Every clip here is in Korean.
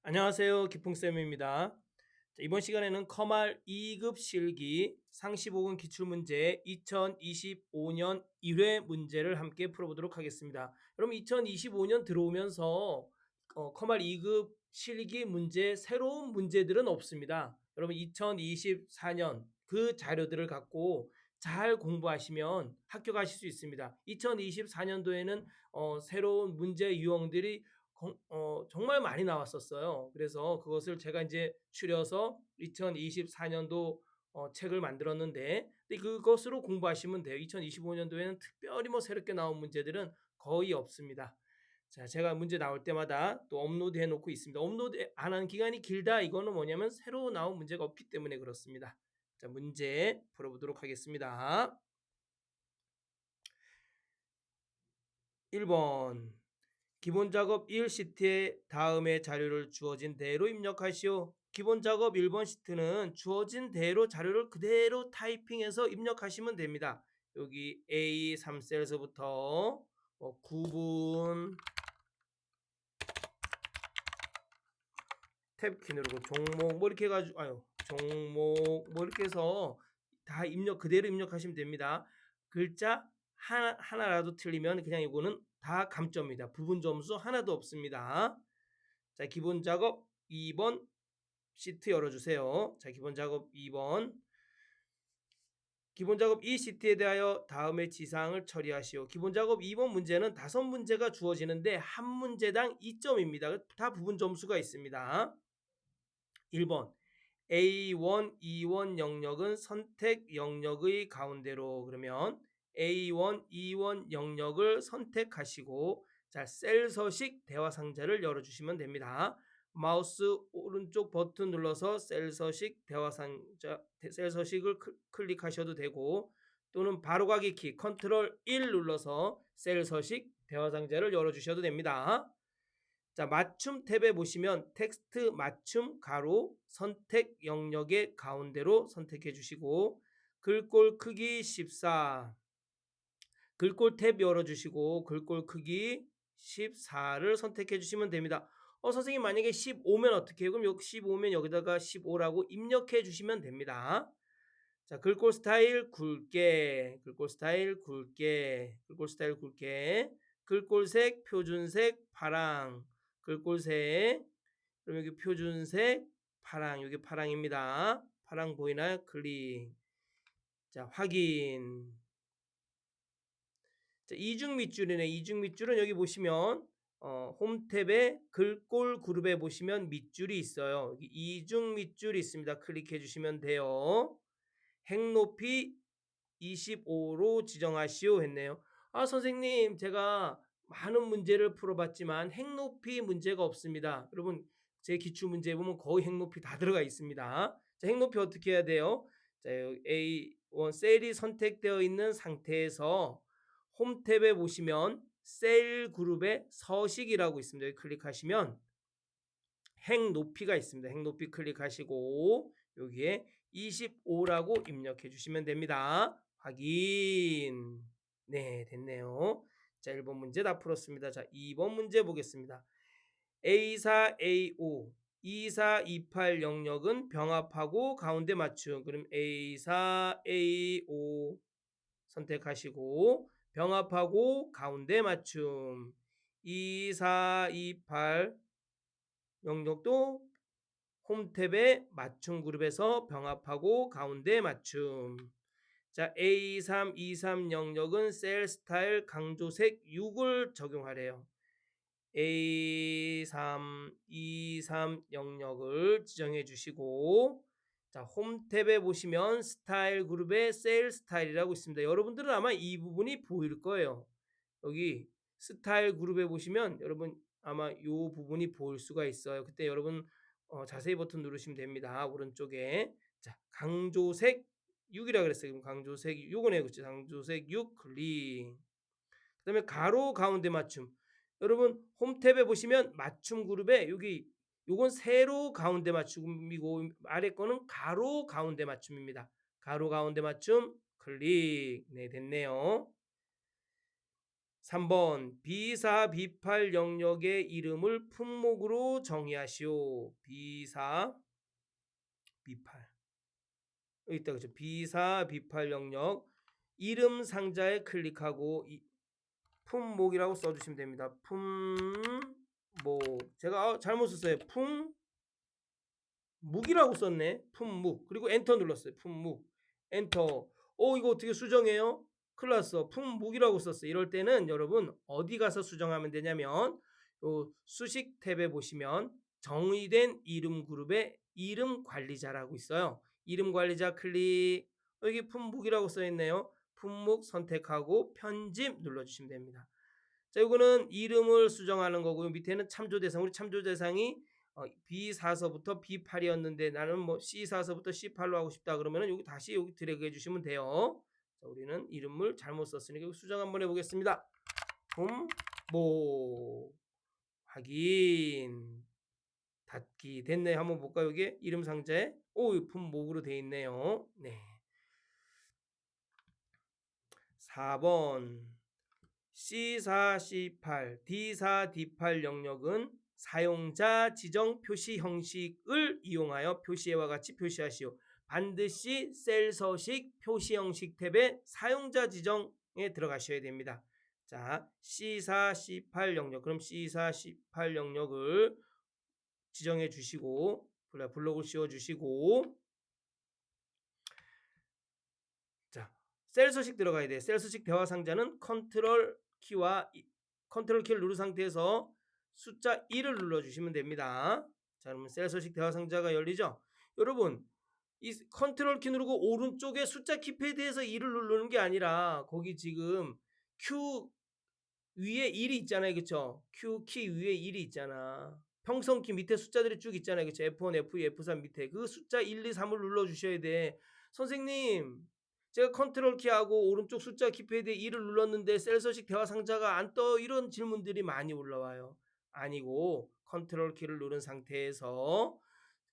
안녕하세요. 기풍쌤입니다. 이번 시간에는 커말 2급 실기 상시 보건 기출문제 2025년 1회 문제를 함께 풀어보도록 하겠습니다. 여러분 2025년 들어오면서 커말 2급 실기 문제 새로운 문제들은 없습니다. 여러분 2024년 그 자료들을 갖고 잘 공부하시면 합격하실 수 있습니다. 2024년도에는 새로운 문제 유형들이 정말 많이 나왔었어요. 그래서 그것을 제가 이제 추려서 2024년도 책을 만들었는데 그것으로 공부하시면 돼요. 2025년도에는 특별히 새롭게 나온 문제들은 거의 없습니다. 자, 제가 문제 나올 때마다 또 업로드 해 놓고 있습니다. 업로드 안 한 기간이 길다. 이거는 뭐냐면 새로 나온 문제가 없기 때문에 그렇습니다. 자, 문제 풀어보도록 하겠습니다. 1번 기본 작업 1 시트에 다음의 자료를 주어진 대로 입력하시오. 기본 작업 1번 시트는 주어진 대로 자료를 그대로 타이핑해서 입력하시면 됩니다. 여기 A 3셀에서부터 구분 탭키 누르고 종목 이렇게 해가지고 종목 이렇게 해서 다 그대로 입력하시면 됩니다. 글자 하나라도 틀리면 그냥 이거는 다 감점입니다. 부분 점수 하나도 없습니다. 자, 기본 작업 2번 시트 열어주세요. 자, 기본 작업 2번. 기본 작업 2 시트에 대하여 다음의 지상을 처리하시오. 기본 작업 2번 문제는 5문제가 주어지는데 한 문제당 2점입니다. 다 부분 점수가 있습니다. 1번 A1, E1 영역은 선택 영역의 가운데로. 그러면 A1, E1 영역을 선택하시고 자, 셀 서식 대화 상자를 열어주시면 됩니다. 마우스 오른쪽 버튼 눌러서 셀 서식 대화 상자 셀 서식을 클릭하셔도 되고 또는 바로가기 키 컨트롤 1 눌러서 셀 서식 대화 상자를 열어주셔도 됩니다. 자, 맞춤 탭에 보시면 텍스트 맞춤 가로 선택 영역의 가운데로 선택해 주시고 글꼴 크기 14 글꼴 탭 열어주시고 글꼴 크기 14를 선택해 주시면 됩니다. 선생님 만약에 15면 어떻게 해요? 그럼 여기 15면 여기다가 15라고 입력해 주시면 됩니다. 자, 글꼴 스타일 굵게, 글꼴 스타일 굵게, 글꼴 스타일 굵게, 글꼴색 표준색 파랑, 글꼴색, 그럼 여기 표준색 파랑, 여기 파랑입니다. 파랑 보이나요? 클릭. 자, 확인. 자, 이중 밑줄이네. 이중 밑줄은 여기 보시면 홈 탭에 글꼴 그룹에 보시면 밑줄이 있어요. 여기 이중 밑줄이 있습니다. 클릭해 주시면 돼요. 행 높이 25로 지정하시오 했네요. 선생님 제가 많은 문제를 풀어봤지만 행 높이 문제가 없습니다. 여러분 제 기출문제에 보면 거의 행 높이 다 들어가 있습니다. 자, 행 높이 어떻게 해야 돼요? 자, 여기 A1 셀이 선택되어 있는 상태에서 홈 탭에 보시면 셀 그룹에 서식이라고 있습니다. 여기 클릭하시면 행 높이가 있습니다. 행 높이 클릭하시고 여기에 25라고 입력해 주시면 됩니다. 확인. 네, 됐네요. 자, 1번 문제 다 풀었습니다. 자, 2번 문제 보겠습니다. A4, A5, 24, 28 영역은 병합하고 가운데 맞춤. 그럼 A4, A5 선택하시고 병합하고 가운데 맞춤. 24, 28 영역도 홈 탭에 맞춤 그룹에서 병합하고 가운데 맞춤. 자, A3, 23 영역은 셀 스타일 강조색 6을 적용하래요. A3, 23 영역을 지정해 주시고 자, 홈 탭에 보시면 스타일 그룹에 셀 스타일이라고 있습니다. 여러분들은 아마 이 부분이 보일 거예요. 여기 스타일 그룹에 보시면 여러분 아마 이 부분이 보일 수가 있어요. 그때 여러분 자세히 버튼 누르시면 됩니다. 오른쪽에 자, 강조색 6이라 그랬어요. 그럼 강조색 6이네요. 그렇죠? 강조색 6 클릭. 그다음에 가로 가운데 맞춤. 여러분 홈 탭에 보시면 맞춤 그룹에 여기 요건 세로 가운데 맞춤이고 아래 거는 가로 가운데 맞춤입니다. 가로 가운데 맞춤 클릭. 네, 됐네요. 3번 B4, B8 영역의 이름을 품목으로 정의하시오. B4, B8 여기 있다 그죠? B4, B8 영역 이름 상자에 클릭하고 품목이라고 써주시면 됩니다. 품목 제가 잘못 썼어요. 품묵이라고 썼네. 품묵 그리고 엔터 눌렀어요. 품묵 엔터. 이거 어떻게 수정해요? 큰일 났어. 품묵이라고 썼어요. 이럴 때는 여러분 어디 가서 수정하면 되냐면 요 수식 탭에 보시면 정의된 이름 그룹에 이름 관리자라고 있어요. 이름 관리자 클릭. 여기 품묵이라고 써 있네요. 품묵 선택하고 편집 눌러주시면 됩니다. 자, 이거는 이름을 수정하는 거고요. 밑에는 참조 대상. 우리 참조 대상이 B4서부터 B8이었는데 나는 뭐 C4서부터 C8로 하고 싶다 그러면은 여기 다시 여기 드래그 해주시면 돼요. 자, 우리는 이름을 잘못 썼으니까 여기 수정 한번 해보겠습니다. 품목 확인 닫기 됐네요. 한번 볼까요? 여기 이름 상자에 품목으로 돼 있네요. 네. 4번 C4, C8, D4, D8 영역은 사용자 지정 표시 형식을 이용하여 표시와 같이 표시하시오. 반드시 셀 서식 표시 형식 탭에 사용자 지정에 들어가셔야 됩니다. 자, C4, C8 영역. 그럼 C4, C8 영역을 지정해 주시고 블록을 씌워 주시고 자, 셀 서식 들어가야 돼. 셀 서식 대화 상자는 컨트롤 키를 누른 상태에서 숫자 1을 눌러주시면 됩니다. 자, 그러면 셀 서식 대화 상자가 열리죠. 여러분 이 컨트롤 키 누르고 오른쪽에 숫자 키패드에서 1을 누르는 게 아니라 거기 지금 Q 위에 1이 있잖아요. 그쵸? Q 키 위에 1이 있잖아. 평성키 밑에 숫자들이 쭉 있잖아요. 그쵸? F1, F2, F3 밑에 그 숫자 1, 2, 3을 눌러주셔야 돼. 선생님 제가 컨트롤 키하고 오른쪽 숫자 키패드에 1을 눌렀는데 셀 서식 대화 상자가 안 떠. 이런 질문들이 많이 올라와요. 아니고 컨트롤 키를 누른 상태에서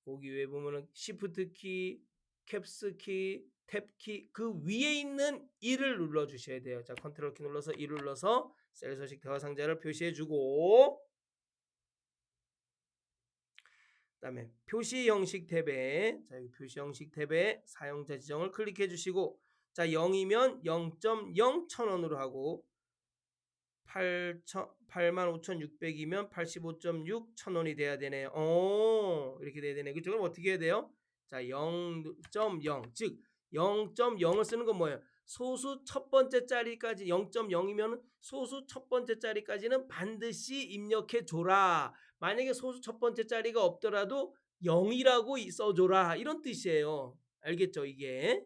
거기 위에 보면은 시프트 키, 캡스 키, 탭 키 그 위에 있는 1을 눌러 주셔야 돼요. 자, 컨트롤 키 눌러서 1을 눌러서 셀 서식 대화 상자를 표시해 주고 그다음에 표시 형식 탭에 자, 여기 표시 형식 탭에 사용자 지정을 클릭해 주시고 자, 0이면 0.0 1,000원으로 하고 85,600이면 85.6 1,000원이 돼야 되네요. 이렇게 돼야 되네. 그쪽은 어떻게 해야 돼요? 자, 0.0 즉 0.0을 쓰는 건 뭐예요? 소수 첫 번째 자리까지 0.0이면 소수 첫 번째 자리까지는 반드시 입력해 줘라. 만약에 소수 첫 번째 자리가 없더라도 0이라고 써줘라. 이런 뜻이에요. 알겠죠? 이게.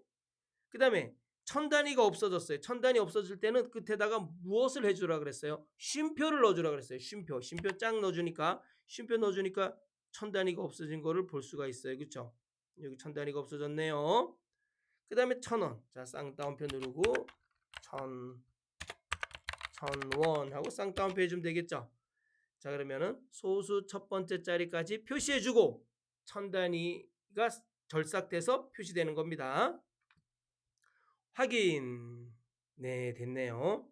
그 다음에 천 단위가 없어졌어요. 천 단위 없어질 때는 끝에다가 무엇을 해주라 그랬어요? 쉼표를 넣어주라 그랬어요. 쉼표 쫙 넣어주니까 쉼표 넣어주니까 천 단위가 없어진 거를 볼 수가 있어요. 그렇죠? 여기 천 단위가 없어졌네요. 그 다음에 1,000원. 자, 쌍따옴표 누르고 1,000원 하고 쌍따옴표 해주면 되겠죠? 자, 그러면은 소수 첫 번째 자리까지 표시해주고 천 단위가 절삭돼서 표시되는 겁니다. 확인. 네, 됐네요.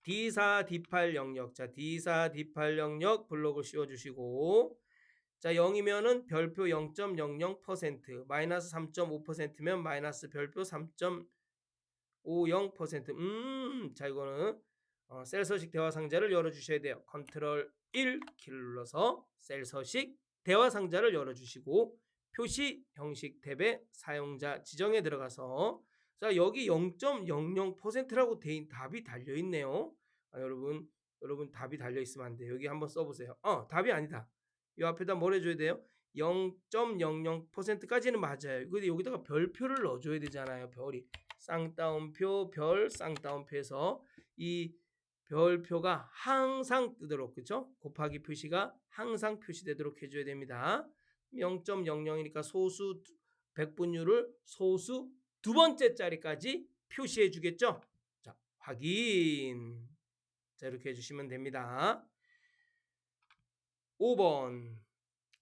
D4, D8 영역. 자, D4, D8 영역 블록을 씌워주시고 자, 0이면은 별표 0.00%, 마이너스 3.5%면 마이너스 별표 3.50%. 자, 이거는 셀 서식 대화 상자를 열어주셔야 돼요. 컨트롤 1 키를 눌러서 셀 서식 대화 상자를 열어주시고 표시 형식 탭에 사용자 지정에 들어가서 자, 여기 0.00%라고 답이 달려 있네요. 여러분 답이 달려 있으면 안 돼요. 여기 한번 써보세요. 답이 아니다. 이 앞에다 뭘 해줘야 돼요? 0.00%까지는 맞아요. 근데 여기다가 별표를 넣어줘야 되잖아요. 별이 쌍따옴표 별 쌍따옴표에서 이 별표가 항상 뜨도록 그죠? 곱하기 표시가 항상 표시되도록 해줘야 됩니다. 0.00이니까 소수 백분율을 소수 두 번째 자리까지 표시해 주겠죠. 자, 확인. 자, 이렇게 해주시면 됩니다. 5번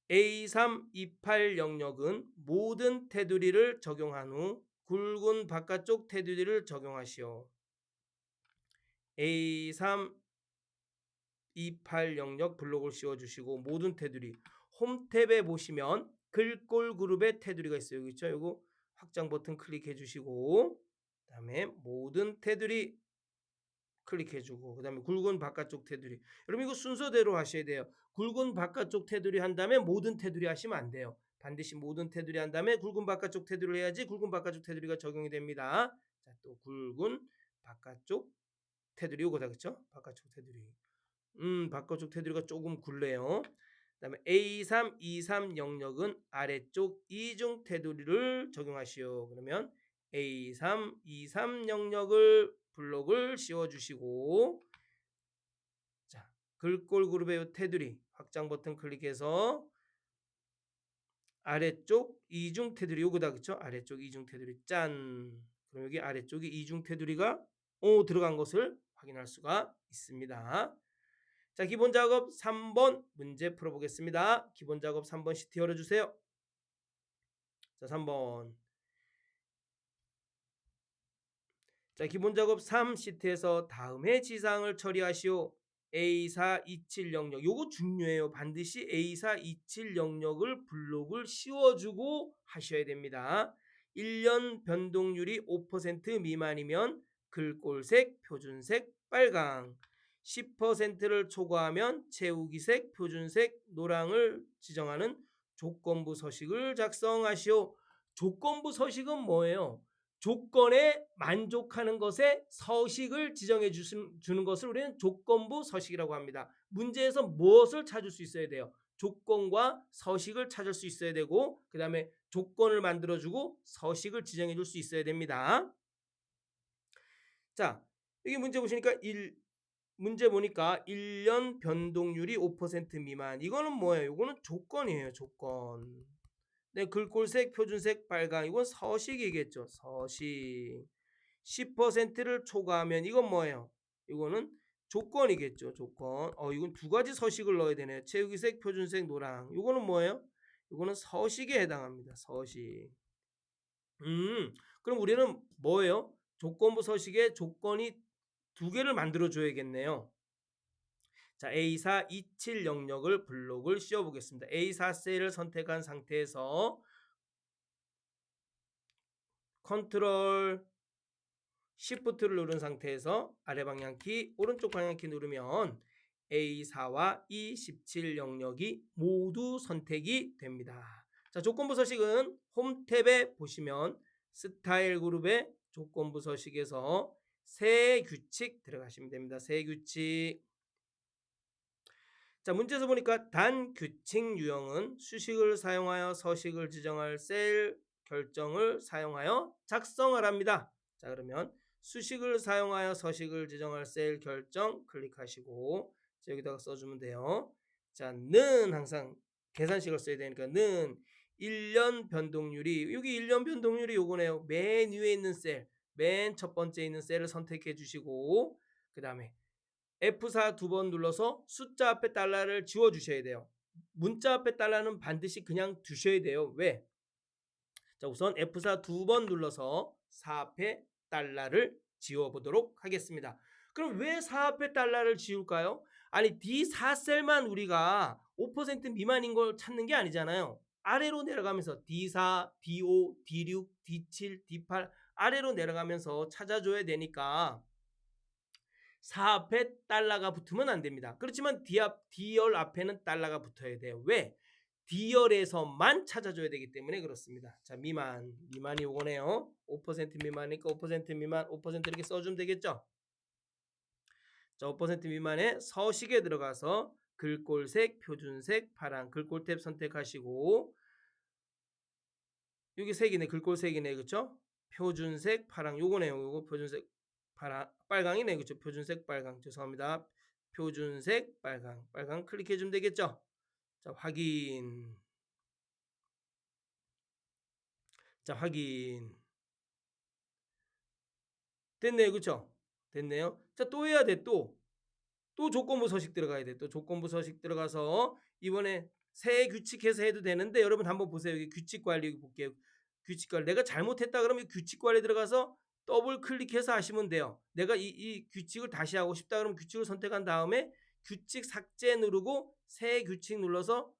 A328 영역은 모든 테두리를 적용한 후 굵은 바깥쪽 테두리를 적용하시오. A3 28 영역 블록을 씌워주시고 모든 테두리 홈 탭에 보시면 글꼴 그룹의 테두리가 있어요. 여기 있죠? 요거 확장 버튼 클릭해 주시고 그다음에 모든 테두리 클릭해 주고 그다음에 굵은 바깥쪽 테두리. 여러분 이거 순서대로 하셔야 돼요. 굵은 바깥쪽 테두리 한 다음에 모든 테두리 하시면 안 돼요. 반드시 모든 테두리 한 다음에 굵은 바깥쪽 테두리를 해야지 굵은 바깥쪽 테두리가 적용이 됩니다. 자, 또 굵은 바깥쪽 테두리 요거다 그쵸? 바깥쪽 테두리. 바깥쪽 테두리가 조금 굵네요. 그다음에 A3 23 영역은 아래쪽 이중 테두리를 적용하시오. 그러면 A3 23 영역을 블록을 씌워 주시고 자, 글꼴 그룹의 테두리 확장 버튼 클릭해서 아래쪽 이중 테두리 요거다 그쵸? 아래쪽 이중 테두리 짠. 그럼 여기 아래쪽에 이중 테두리가 들어간 것을 확인할 수가 있습니다. 자, 기본 작업 3번 문제 풀어보겠습니다. 기본 작업 3번 시트 열어주세요. 자, 3번. 자, 기본 작업 3 시트에서 다음의 지상을 처리하시오. A4 27 영역. 요거 중요해요. 반드시 A4 27 영역을 블록을 씌워주고 하셔야 됩니다. 1년 변동률이 5% 미만이면 글꼴색, 표준색, 빨강. 10%를 초과하면 채우기색, 표준색, 노랑을 지정하는 조건부 서식을 작성하시오. 조건부 서식은 뭐예요? 조건에 만족하는 것에 서식을 지정해 주는 것을 우리는 조건부 서식이라고 합니다. 문제에서 무엇을 찾을 수 있어야 돼요? 조건과 서식을 찾을 수 있어야 되고 그 다음에 조건을 만들어주고 서식을 지정해 줄 수 있어야 됩니다. 자, 여기 문제 보시니까 문제 보니까 1년 변동률이 5% 미만. 이거는 뭐예요? 이거는 조건이에요. 조건. 네, 글꼴색, 표준색, 빨강. 이건 서식이겠죠. 서식. 10%를 초과하면 이건 뭐예요? 이거는 조건이겠죠. 조건. 이건 두 가지 서식을 넣어야 되네요. 채우기색, 표준색, 노랑. 이거는 뭐예요? 이거는 서식에 해당합니다. 서식. 그럼 우리는 뭐예요? 조건부 서식에 조건이 두 개를 만들어 줘야겠네요. 자, A4 27 영역을 블록을 씌워 보겠습니다. A4 셀을 선택한 상태에서 컨트롤 Shift를 누른 상태에서 아래 방향키, 오른쪽 방향키 누르면 A4와 E17 영역이 모두 선택이 됩니다. 자, 조건부 서식은 홈 탭에 보시면 스타일 그룹의 조건부 서식에서 새 규칙 들어가시면 됩니다. 새 규칙. 자, 문제에서 보니까 단 규칙 유형은 수식을 사용하여 서식을 지정할 셀 결정을 사용하여 작성을 합니다. 자, 그러면 수식을 사용하여 서식을 지정할 셀 결정 클릭하시고 자, 여기다가 써주면 돼요. 자, 는 항상 계산식을 써야 되니까 는 1년 변동률이 여기 1년 변동률이 요거네요. 맨 위에 있는 셀, 맨 첫 번째 있는 셀을 선택해 주시고 그 다음에 F4 두 번 눌러서 숫자 앞에 달러를 지워 주셔야 돼요. 문자 앞에 달러는 반드시 그냥 두셔야 돼요. 왜? 자, 우선 F4 두 번 눌러서 4 앞에 달러를 지워 보도록 하겠습니다. 그럼 왜 4 앞에 달러를 지울까요? 아니 D4 셀만 우리가 5% 미만인 걸 찾는 게 아니잖아요. 아래로 내려가면서 D4, D5, D6, D7, D8 아래로 내려가면서 찾아줘야 되니까 4 앞에 달러가 붙으면 안 됩니다. 그렇지만 D열 앞에는 달러가 붙어야 돼요. 왜? D열에서만 찾아줘야 되기 때문에 그렇습니다. 자, 미만이 요거네요. 5% 미만이니까 5% 미만, 5% 이렇게 써주면 되겠죠. 자, 5% 미만의 서식에 들어가서 글꼴색, 표준색, 파란 글꼴 탭 선택하시고 여기 색이네, 글꼴색이네, 그렇죠? 표준색, 파랑 요거네요. 요거 표준색, 빨강이네, 그렇죠? 표준색, 빨강. 죄송합니다. 표준색, 빨강 클릭해 주면 되겠죠? 자, 확인. 자, 확인. 됐네요, 그렇죠? 됐네요. 자, 또 해야 돼. 또 조건부 서식 들어가야 돼. 또 조건부 서식 들어가서 이번에 새 규칙해서 해도 되는데 여러분 한번 보세요. 여기 규칙 관리 볼게요. 규칙 관리. 내가 잘못했다 그러면 규칙 관리 들어가서 더블 클릭해서 하시면 돼요. 내가 이 규칙을 다시 하고 싶다 그러면 규칙을 선택한 다음에 규칙 삭제 누르고 새 규칙 눌러서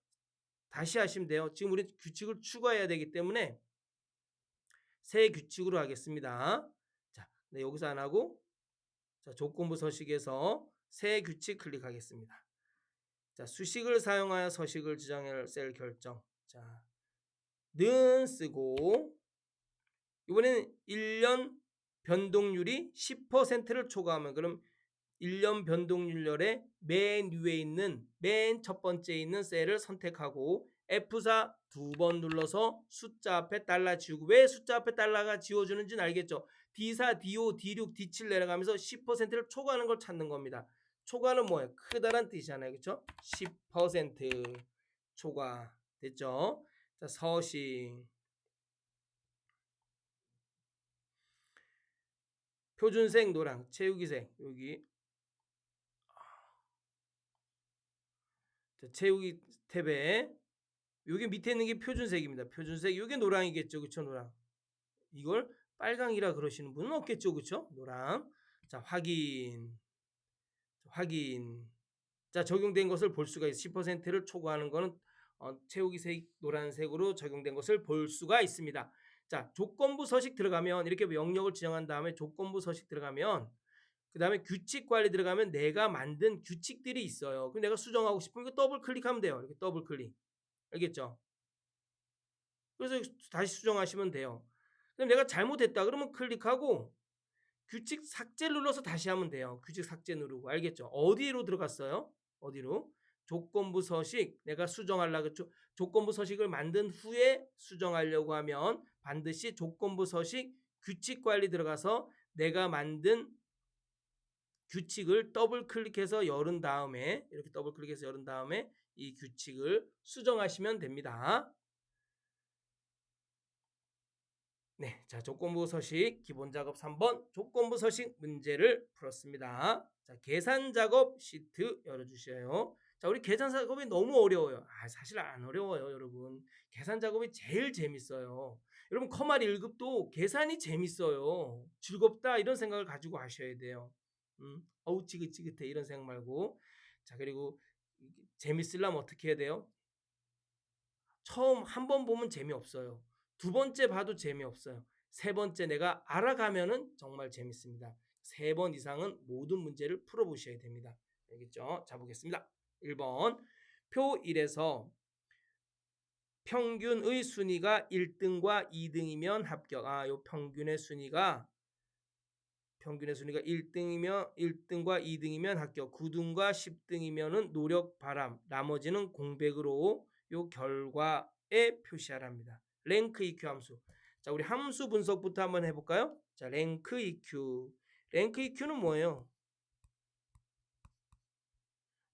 다시 하시면 돼요. 지금 우리 규칙을 추가해야 되기 때문에 새 규칙으로 하겠습니다. 자, 네, 여기서 안 하고 자, 조건부 서식에서 새 규칙 클릭하겠습니다. 자, 수식을 사용하여 서식을 지정할 셀 결정. 자, 는 쓰고 이번에는 1년 변동률이 10%를 초과하면 그럼 1년 변동률열의 맨 위에 있는 맨 첫 번째에 있는 셀을 선택하고 F4 두 번 눌러서 숫자 앞에 달러 지우고 왜 숫자 앞에 달러가 지워주는지는 알겠죠? D4, D5, D6, D7 내려가면서 10%를 초과하는 걸 찾는 겁니다. 초과는 뭐예요? 크다란 뜻이잖아요. 그렇죠? 10% 초과 됐죠? 자, 서식 표준색 노랑, 채우기색 여기 자, 채우기 탭에 여기 밑에 있는 게 표준색입니다. 표준색 이게 노랑이겠죠, 그렇죠? 노랑. 이걸 빨강이라 그러시는 분은 없겠죠, 그렇죠? 노랑. 자, 확인. 자, 적용된 것을 볼 수가 있어요. 10%를 초과하는 거는 채우기색 노란색으로 적용된 것을 볼 수가 있습니다. 자, 조건부 서식 들어가면 이렇게 영역을 지정한 다음에 조건부 서식 들어가면 그 다음에 규칙 관리 들어가면 내가 만든 규칙들이 있어요. 그럼 내가 수정하고 싶으면 이거 더블 클릭하면 돼요. 이렇게 더블 클릭. 알겠죠? 그래서 다시 수정하시면 돼요. 그럼 내가 잘못했다 그러면 클릭하고 규칙 삭제를 눌러서 다시 하면 돼요. 규칙 삭제 누르고. 알겠죠? 어디로 들어갔어요? 어디로? 조건부 서식 내가 수정하려고 조건부 서식을 만든 후에 수정하려고 하면 반드시 조건부 서식 규칙 관리 들어가서 내가 만든 규칙을 더블 클릭해서 열은 다음에 이렇게 더블 클릭해서 열은 다음에 이 규칙을 수정하시면 됩니다. 네, 자, 조건부 서식 기본 작업 3번 조건부 서식 문제를 풀었습니다. 자, 계산 작업 시트 열어주셔요. 자, 우리 계산 작업이 너무 어려워요. 사실 안 어려워요, 여러분. 계산 작업이 제일 재밌어요. 여러분 커말 1급도 계산이 재밌어요. 즐겁다 이런 생각을 가지고 하셔야 돼요. 어우 지긋지긋해 이런 생각 말고. 자, 그리고 재밌으려면 어떻게 해야 돼요? 처음 한 번 보면 재미없어요. 두 번째 봐도 재미없어요. 세 번째 내가 알아가면은 정말 재밌습니다. 3번 이상은 모든 문제를 풀어보셔야 됩니다. 알겠죠? 자, 보겠습니다. 1번 표 1에서 평균의 순위가 1등과 2등이면 합격. 요 평균의 순위가 1등과 2등이면 합격. 9등과 10등이면은 노력 바람. 나머지는 공백으로 요 결과에 표시하랍니다. 랭크 EQ 함수. 자, 우리 함수 분석부터 한번 해볼까요? 자, 랭크 EQ. 랭크 EQ는 뭐예요?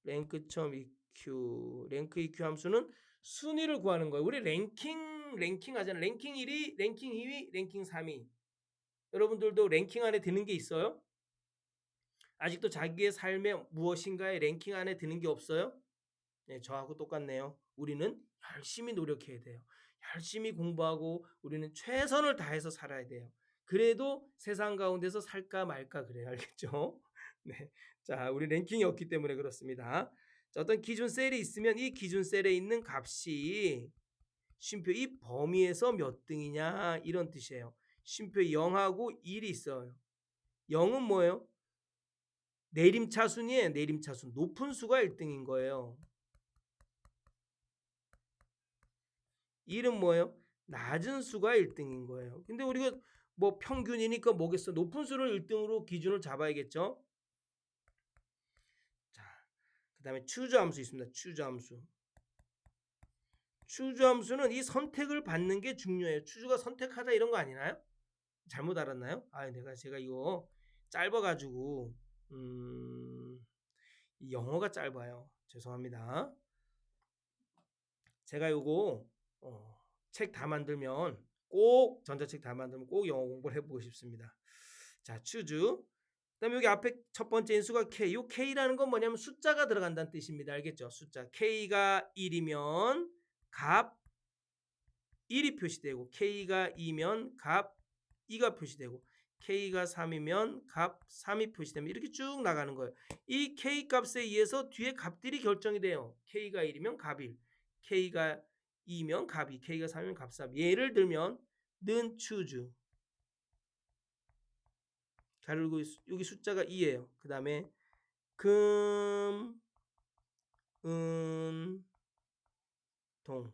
랭크.EQ. 랭크 EQ 함수는 순위를 구하는 거예요. 우리 랭킹 하잖아요. 랭킹 1위, 랭킹 2위, 랭킹 3위. 여러분들도 랭킹 안에 드는 게 있어요? 아직도 자기의 삶의 무엇인가에 랭킹 안에 드는 게 없어요? 네, 저하고 똑같네요. 우리는 열심히 노력해야 돼요. 열심히 공부하고 우리는 최선을 다해서 살아야 돼요. 그래도 세상 가운데서 살까 말까 그래요. 알겠죠? 네. 자, 우리 랭킹이 없기 때문에 그렇습니다. 자, 어떤 기준 셀이 있으면 이 기준 셀에 있는 값이 쉼표 이 범위에서 몇 등이냐 이런 뜻이에요. 쉼표 0하고 1이 있어요. 0은 뭐예요? 내림차순이에요. 내림차순. 높은 수가 1등인 거예요. 1은 뭐예요? 낮은 수가 1등인 거예요. 근데 우리가 뭐 평균이니까 뭐겠어? 높은 수를 1등으로 기준을 잡아야겠죠? 자, 그 다음에 추저 함수 있습니다. 추저 함수. 추저 함수는 이 선택을 받는 게 중요해요. 추저가 선택하다 이런 거 아니나요? 잘못 알았나요? 제가 이거 짧아가지고 영어가 짧아요. 죄송합니다. 제가 요거 책 다 만들면 꼭 전자책 다 만들면 꼭 영어 공부를 해보고 싶습니다. 자, choose. 그다음에 여기 앞에 첫 번째 인수가 K. 요 K라는 건 뭐냐면 숫자가 들어간다는 뜻입니다. 알겠죠? 숫자. K가 1이면 값 1이 표시되고 K가 2면 값 2가 표시되고 K가 3이면 값 3이 표시되면 이렇게 쭉 나가는 거예요. 이 K 값에 의해서 뒤에 값들이 결정이 돼요. K가 1이면 값 1, K가 2면 값 2, K가 3이면 값 3. 예를 들면 는 choose. 그리고 여기 숫자가 2예요. 그 다음에 금, 은, 동.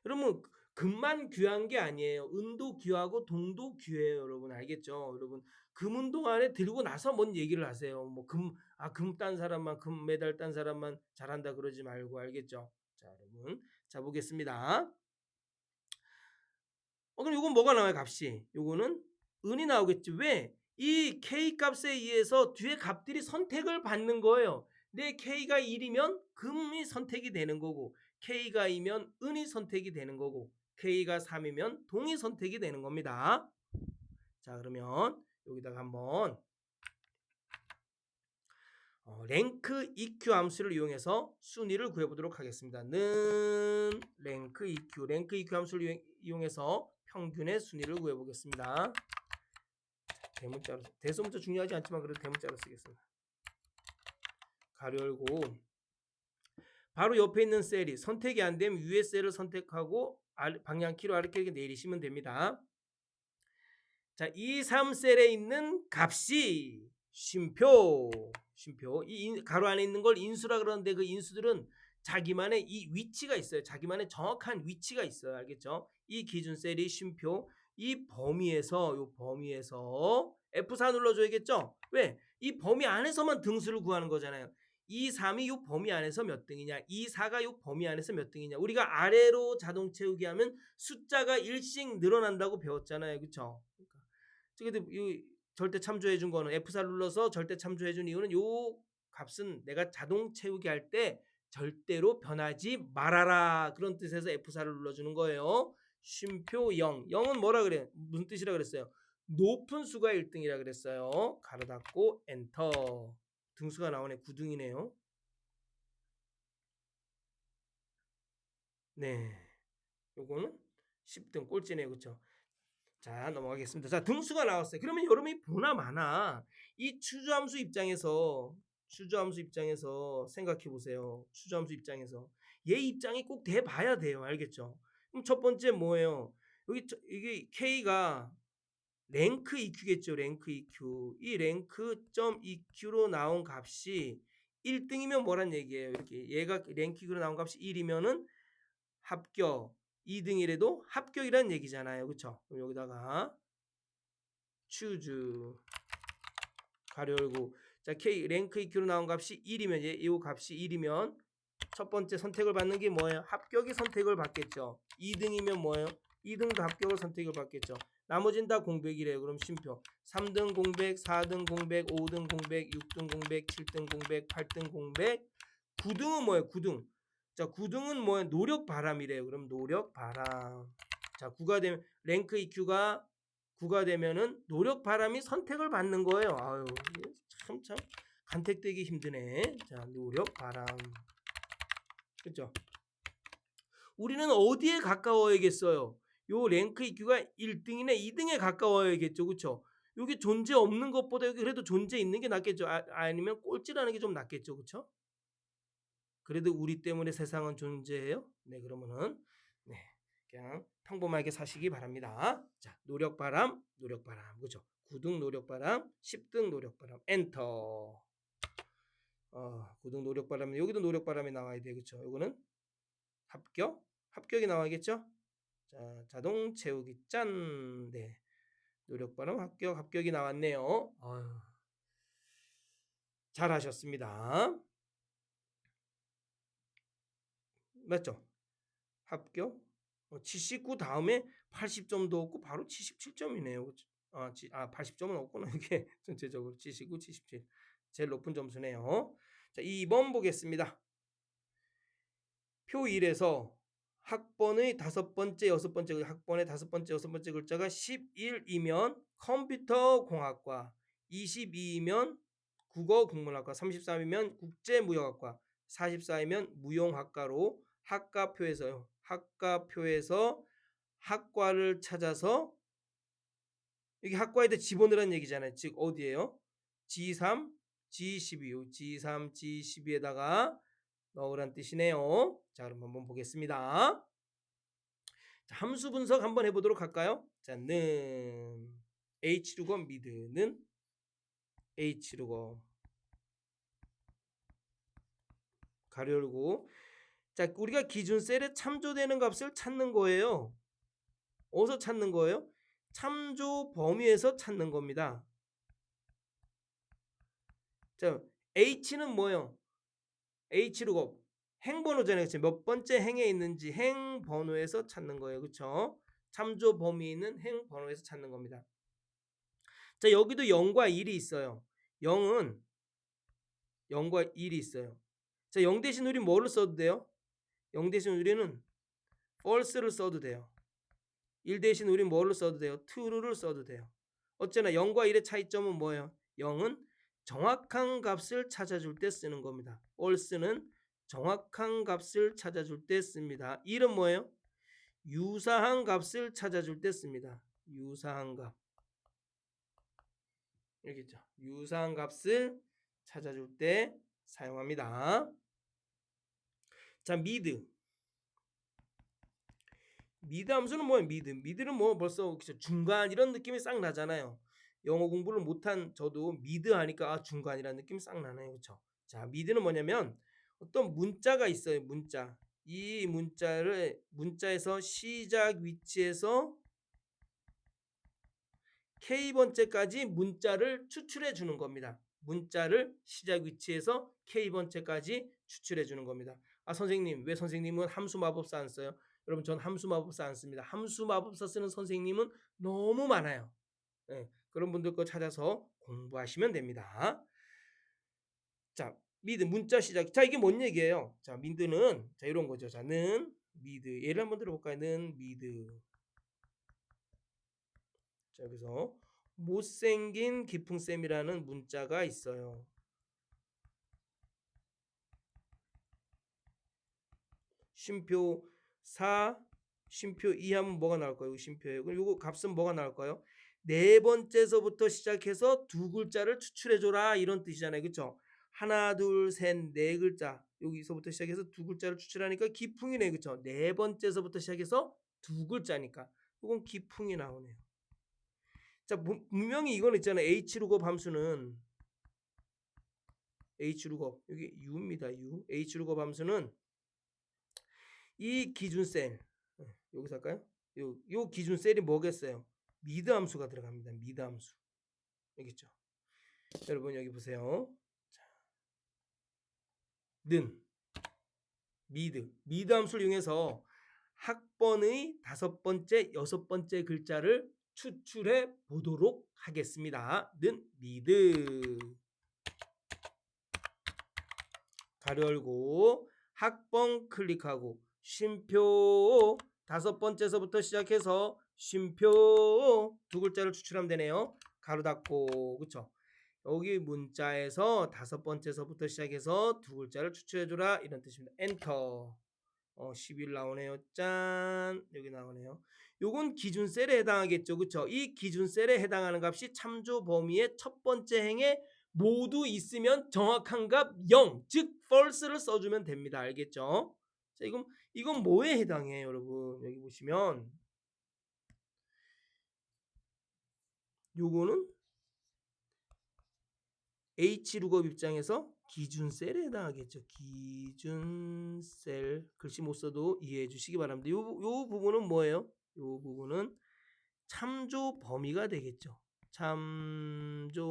여러분 금만 귀한 게 아니에요. 은도 귀하고 동도 귀해요. 여러분 알겠죠? 여러분 금운동 안에 들고 나서 뭔 얘기를 하세요. 뭐 금 딴 사람만 금 메달 딴 사람만 잘한다 그러지 말고 알겠죠? 자 여러분 자 보겠습니다. 그럼 이건 뭐가 나와요 값이? 요거는 은이 나오겠지. 왜? 이 K 값에 의해서 뒤에 값들이 선택을 받는 거예요. 내 K가 1이면 금이 선택이 되는 거고 K가 2면 은이 선택이 되는 거고 K가 3이면 동이 선택이 되는 겁니다. 자 그러면 여기다가 한번 랭크 EQ 함수를 이용해서 순위를 구해보도록 하겠습니다. 는 랭크 EQ 함수를 이용해서 평균의 순위를 구해보겠습니다. 대문자로 대소문자 중요하지 않지만 그래도 대문자로 쓰겠습니다. 가로 열고 바로 옆에 있는 셀이 선택이 안 되면 위에 셀을 선택하고 방향키로 아래쪽에 내리시면 됩니다. 자, 이 3셀에 있는 값이 쉼표. 이 가로 안에 있는 걸 인수라 그러는데 그 인수들은 자기만의 이 위치가 있어요. 자기만의 정확한 위치가 있어요. 알겠죠? 이 기준 셀이 쉼표. 이 범위에서 F4 눌러줘야겠죠? 왜? 이 범위 안에서만 등수를 구하는 거잖아요. 이 3이 이 범위 안에서 몇 등이냐, 이 4가 이 범위 안에서 몇 등이냐. 우리가 아래로 자동 채우기 하면 숫자가 1씩 늘어난다고 배웠잖아요. 그렇죠? 근데 이 절대 참조해 준 거는 F4 눌러서 절대 참조해 준 이유는 요 값은 내가 자동 채우기 할 때 절대로 변하지 말아라. 그런 뜻에서 F4를 눌러주는 거예요. 쉼표 0. 0은 뭐라 그래요? 무슨 뜻이라 그랬어요? 높은 수가 1등이라 그랬어요. 가로 닫고 엔터. 등수가 나오네. 9등이네요. 네. 요거는 10등 꼴찌네요. 그렇죠? 자 넘어가겠습니다. 자 등수가 나왔어요. 그러면 여러분이 보나 마나 이 추주함수 입장에서 생각해 보세요. 추주함수 입장에서 얘 입장이 꼭 돼 봐야 돼요. 알겠죠? 그럼 첫 번째 뭐예요? 이게 K가 랭크 EQ겠죠. 랭크 EQ. 이 랭크.EQ로 나온 값이 1등이면 뭐란 얘기예요? 이렇게 얘가 랭크 EQ로 나온 값이 1이면은 합격. 2등이라도 합격이라는 얘기잖아요. 그렇죠? 그럼 여기다가 choose 가로 열고 자 K 랭크 EQ로 나온 값이 1이면 이 값이 1이면 첫 번째 선택을 받는 게 뭐예요? 합격이 선택을 받겠죠. 2등이면 뭐예요? 2등도 합격을 선택을 받겠죠. 나머지는 다 공백이래요. 그럼 쉼표 3등 공백, 4등 공백, 5등 공백, 6등 공백, 7등 공백, 8등 공백 9등은 뭐예요? 9등. 자 9등은 뭐예요? 노력 바람이래요. 그럼 노력 바람. 자 9가 되면 랭크 EQ가 9가 되면은 노력 바람이 선택을 받는 거예요. 아유 참 간택되기 힘드네. 자 노력 바람. 그렇죠? 우리는 어디에 가까워야겠어요? 요 랭크 EQ가 1등이나 2등에 가까워야겠죠. 그렇죠? 여기 존재 없는 것보다 여기 그래도 존재 있는 게 낫겠죠. 아니면 꼴찌라는 게 좀 낫겠죠. 그렇죠? 그래도 우리 때문에 세상은 존재해요. 네, 그러면은 네. 그냥 평범하게 사시기 바랍니다. 자, 노력바람. 그죠? 9등 노력바람, 10등 노력바람. 엔터. 9등 노력바람. 여기도 노력바람이 나와야 돼. 그렇죠? 요거는 합격이 나와야겠죠? 자, 자동 채우기 짠. 네. 노력바람 합격이 나왔네요. 잘하셨습니다. 맞죠? 합격. 79 다음에 80점도 없고 바로 77점이네요. 80점은 없구나. 이게 전체적으로 79, 77. 제일 높은 점수네요. 자, 2번 보겠습니다. 표 1에서 학번의 5번째, 6번째, 학번의 5번째, 6번째 글자가 11이면 컴퓨터 공학과, 22이면 국어 국문학과, 33이면 국제무역학과, 44이면 무용학과로 학과표에서 학과를 찾아서 여기 학과에다 집어넣으라는 얘기잖아요. 즉 어디에요? G3, G12요. G3, G12에다가 넣으란 뜻이네요. 자, 그럼 한번 보겠습니다. 자, 함수 분석 한번 해보도록 할까요? 자, 는 H루거 미드는 H루거 가로 열고, 자, 우리가 기준 셀에 참조되는 값을 찾는 거예요. 어디서 찾는 거예요? 참조 범위에서 찾는 겁니다. 자, H는 뭐예요? H루거 행번호잖아요. 몇 번째 행에 있는지 행번호에서 찾는 거예요. 그렇죠? 참조 범위 있는 행번호에서 찾는 겁니다. 자, 여기도 0과 1이 있어요. 0은 0과 1이 있어요. 자, 0 대신 우리 뭐를 써도 돼요? 0 대신 우리는 false를 써도 돼요. 1 대신 우리 뭐를 써도 돼요? true를 써도 돼요. 어쨌거나 0과 1의 차이점은 뭐예요? 0은 정확한 값을 찾아줄 때 쓰는 겁니다. false는 정확한 값을 찾아줄 때 씁니다. 1은 뭐예요? 유사한 값을 찾아줄 때 씁니다. 유사한 값. 여기 있죠. 유사한 값을 찾아줄 때 사용합니다. 자, 미드 함수는 뭐예요? 미드는 뭐 벌써 중간 이런 느낌이 싹 나잖아요. 영어 공부를 못한 저도 미드 하니까 중간이라는 느낌이 싹 나네요. 그렇죠? 자, 미드는 뭐냐면 어떤 문자가 있어요. 이 문자에서 시작 위치에서 K번째까지 문자를 추출해 주는 겁니다. 문자를 시작 위치에서 K번째까지 추출해 주는 겁니다. 선생님, 왜 선생님은 함수 마법사 안 써요? 여러분, 전 함수 마법사 안 씁니다. 함수 마법사 쓰는 선생님은 너무 많아요. 네, 그런 분들 거 찾아서 공부하시면 됩니다. 자, 미드 문자 시작. 자, 이게 뭔 얘기예요? 자, 미드는 자, 이런 거죠. 자, 는 미드. 예를 한번 들어볼까요? 는 미드. 자, 여기서 못생긴 기풍쌤이라는 문자가 있어요. 쉼표 4, 쉼표 2 하면 뭐가 나올까요? 쉼표예요. 그럼 요거 값은 뭐가 나올까요? 네 번째서부터 시작해서 두 글자를 추출해줘라 이런 뜻이잖아요. 그쵸? 하나, 둘, 셋, 네 글자. 여기서부터 시작해서 두 글자를 추출하니까 기풍이네. 그쵸? 네 번째서부터 시작해서 두 글자니까. 이건 기풍이 나오네요. 자, 분명히 이건 있잖아요. H루거 함수는 H루거 여기 U입니다. U. H루거 함수는 이 기준 셀 여기서 할까요? 요 기준 셀이 뭐겠어요? 미드 함수가 들어갑니다. 미드 함수. 알겠죠? 여러분 여기 보세요. 자, 는 미드 함수를 이용해서 학번의 5번째, 6번째 글자를 추출해 보도록 하겠습니다. 는 미드 가로 열고 학번 클릭하고 쉼표 5번째서부터 시작해서 쉼표 두 글자를 추출하면 되네요. 가로 닫고 그쵸? 여기 문자에서 5번째서부터 시작해서 두 글자를 추출해줘라 이런 뜻입니다. 엔터 11 나오네요. 짠 여기 나오네요. 요건 기준 셀에 해당하겠죠. 그쵸? 이 기준 셀에 해당하는 값이 참조 범위의 첫 번째 행에 모두 있으면 정확한 값 0, 즉 false를 써주면 됩니다. 알겠죠? 자, 이건 뭐에 해당해요, 여러분? 여기 보시면 요거는 H루거 입장에서 기준 셀에 해당하겠죠. 기준 셀 글씨 못 써도 이해해 주시기 바랍니다. 요 부분은 뭐예요? 요 부분은 참조 범위가 되겠죠. 참조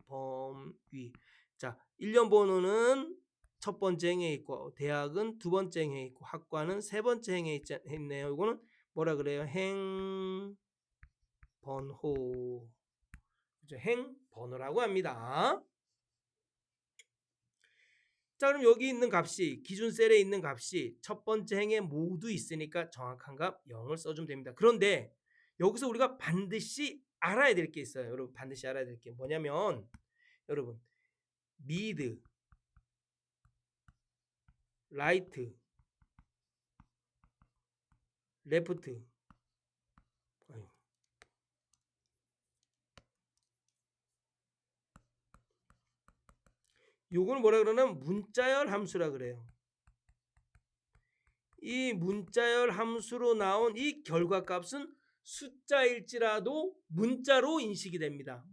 범위. 자, 1년 번호는 첫 번째 행에 있고 대학은 두 번째 행에 있고 학과는 세 번째 행에 있네요. 이거는 뭐라 그래요? 행 번호. 그죠? 행 번호라고 합니다. 자, 그럼 여기 있는 값이 기준 셀에 있는 값이 첫 번째 행에 모두 있으니까 정확한 값 0을 써주면 됩니다. 그런데 여기서 우리가 반드시 알아야 될 게 있어요. 여러분 반드시 알아야 될 게 뭐냐면 여러분 미드, 라이트, 레프트 요걸 뭐라 그러냐면 문자열 함수라 그래요. 이 문자열 함수로 나온 이 결과값은 숫자일지라도 문자로 인식이 됩니다.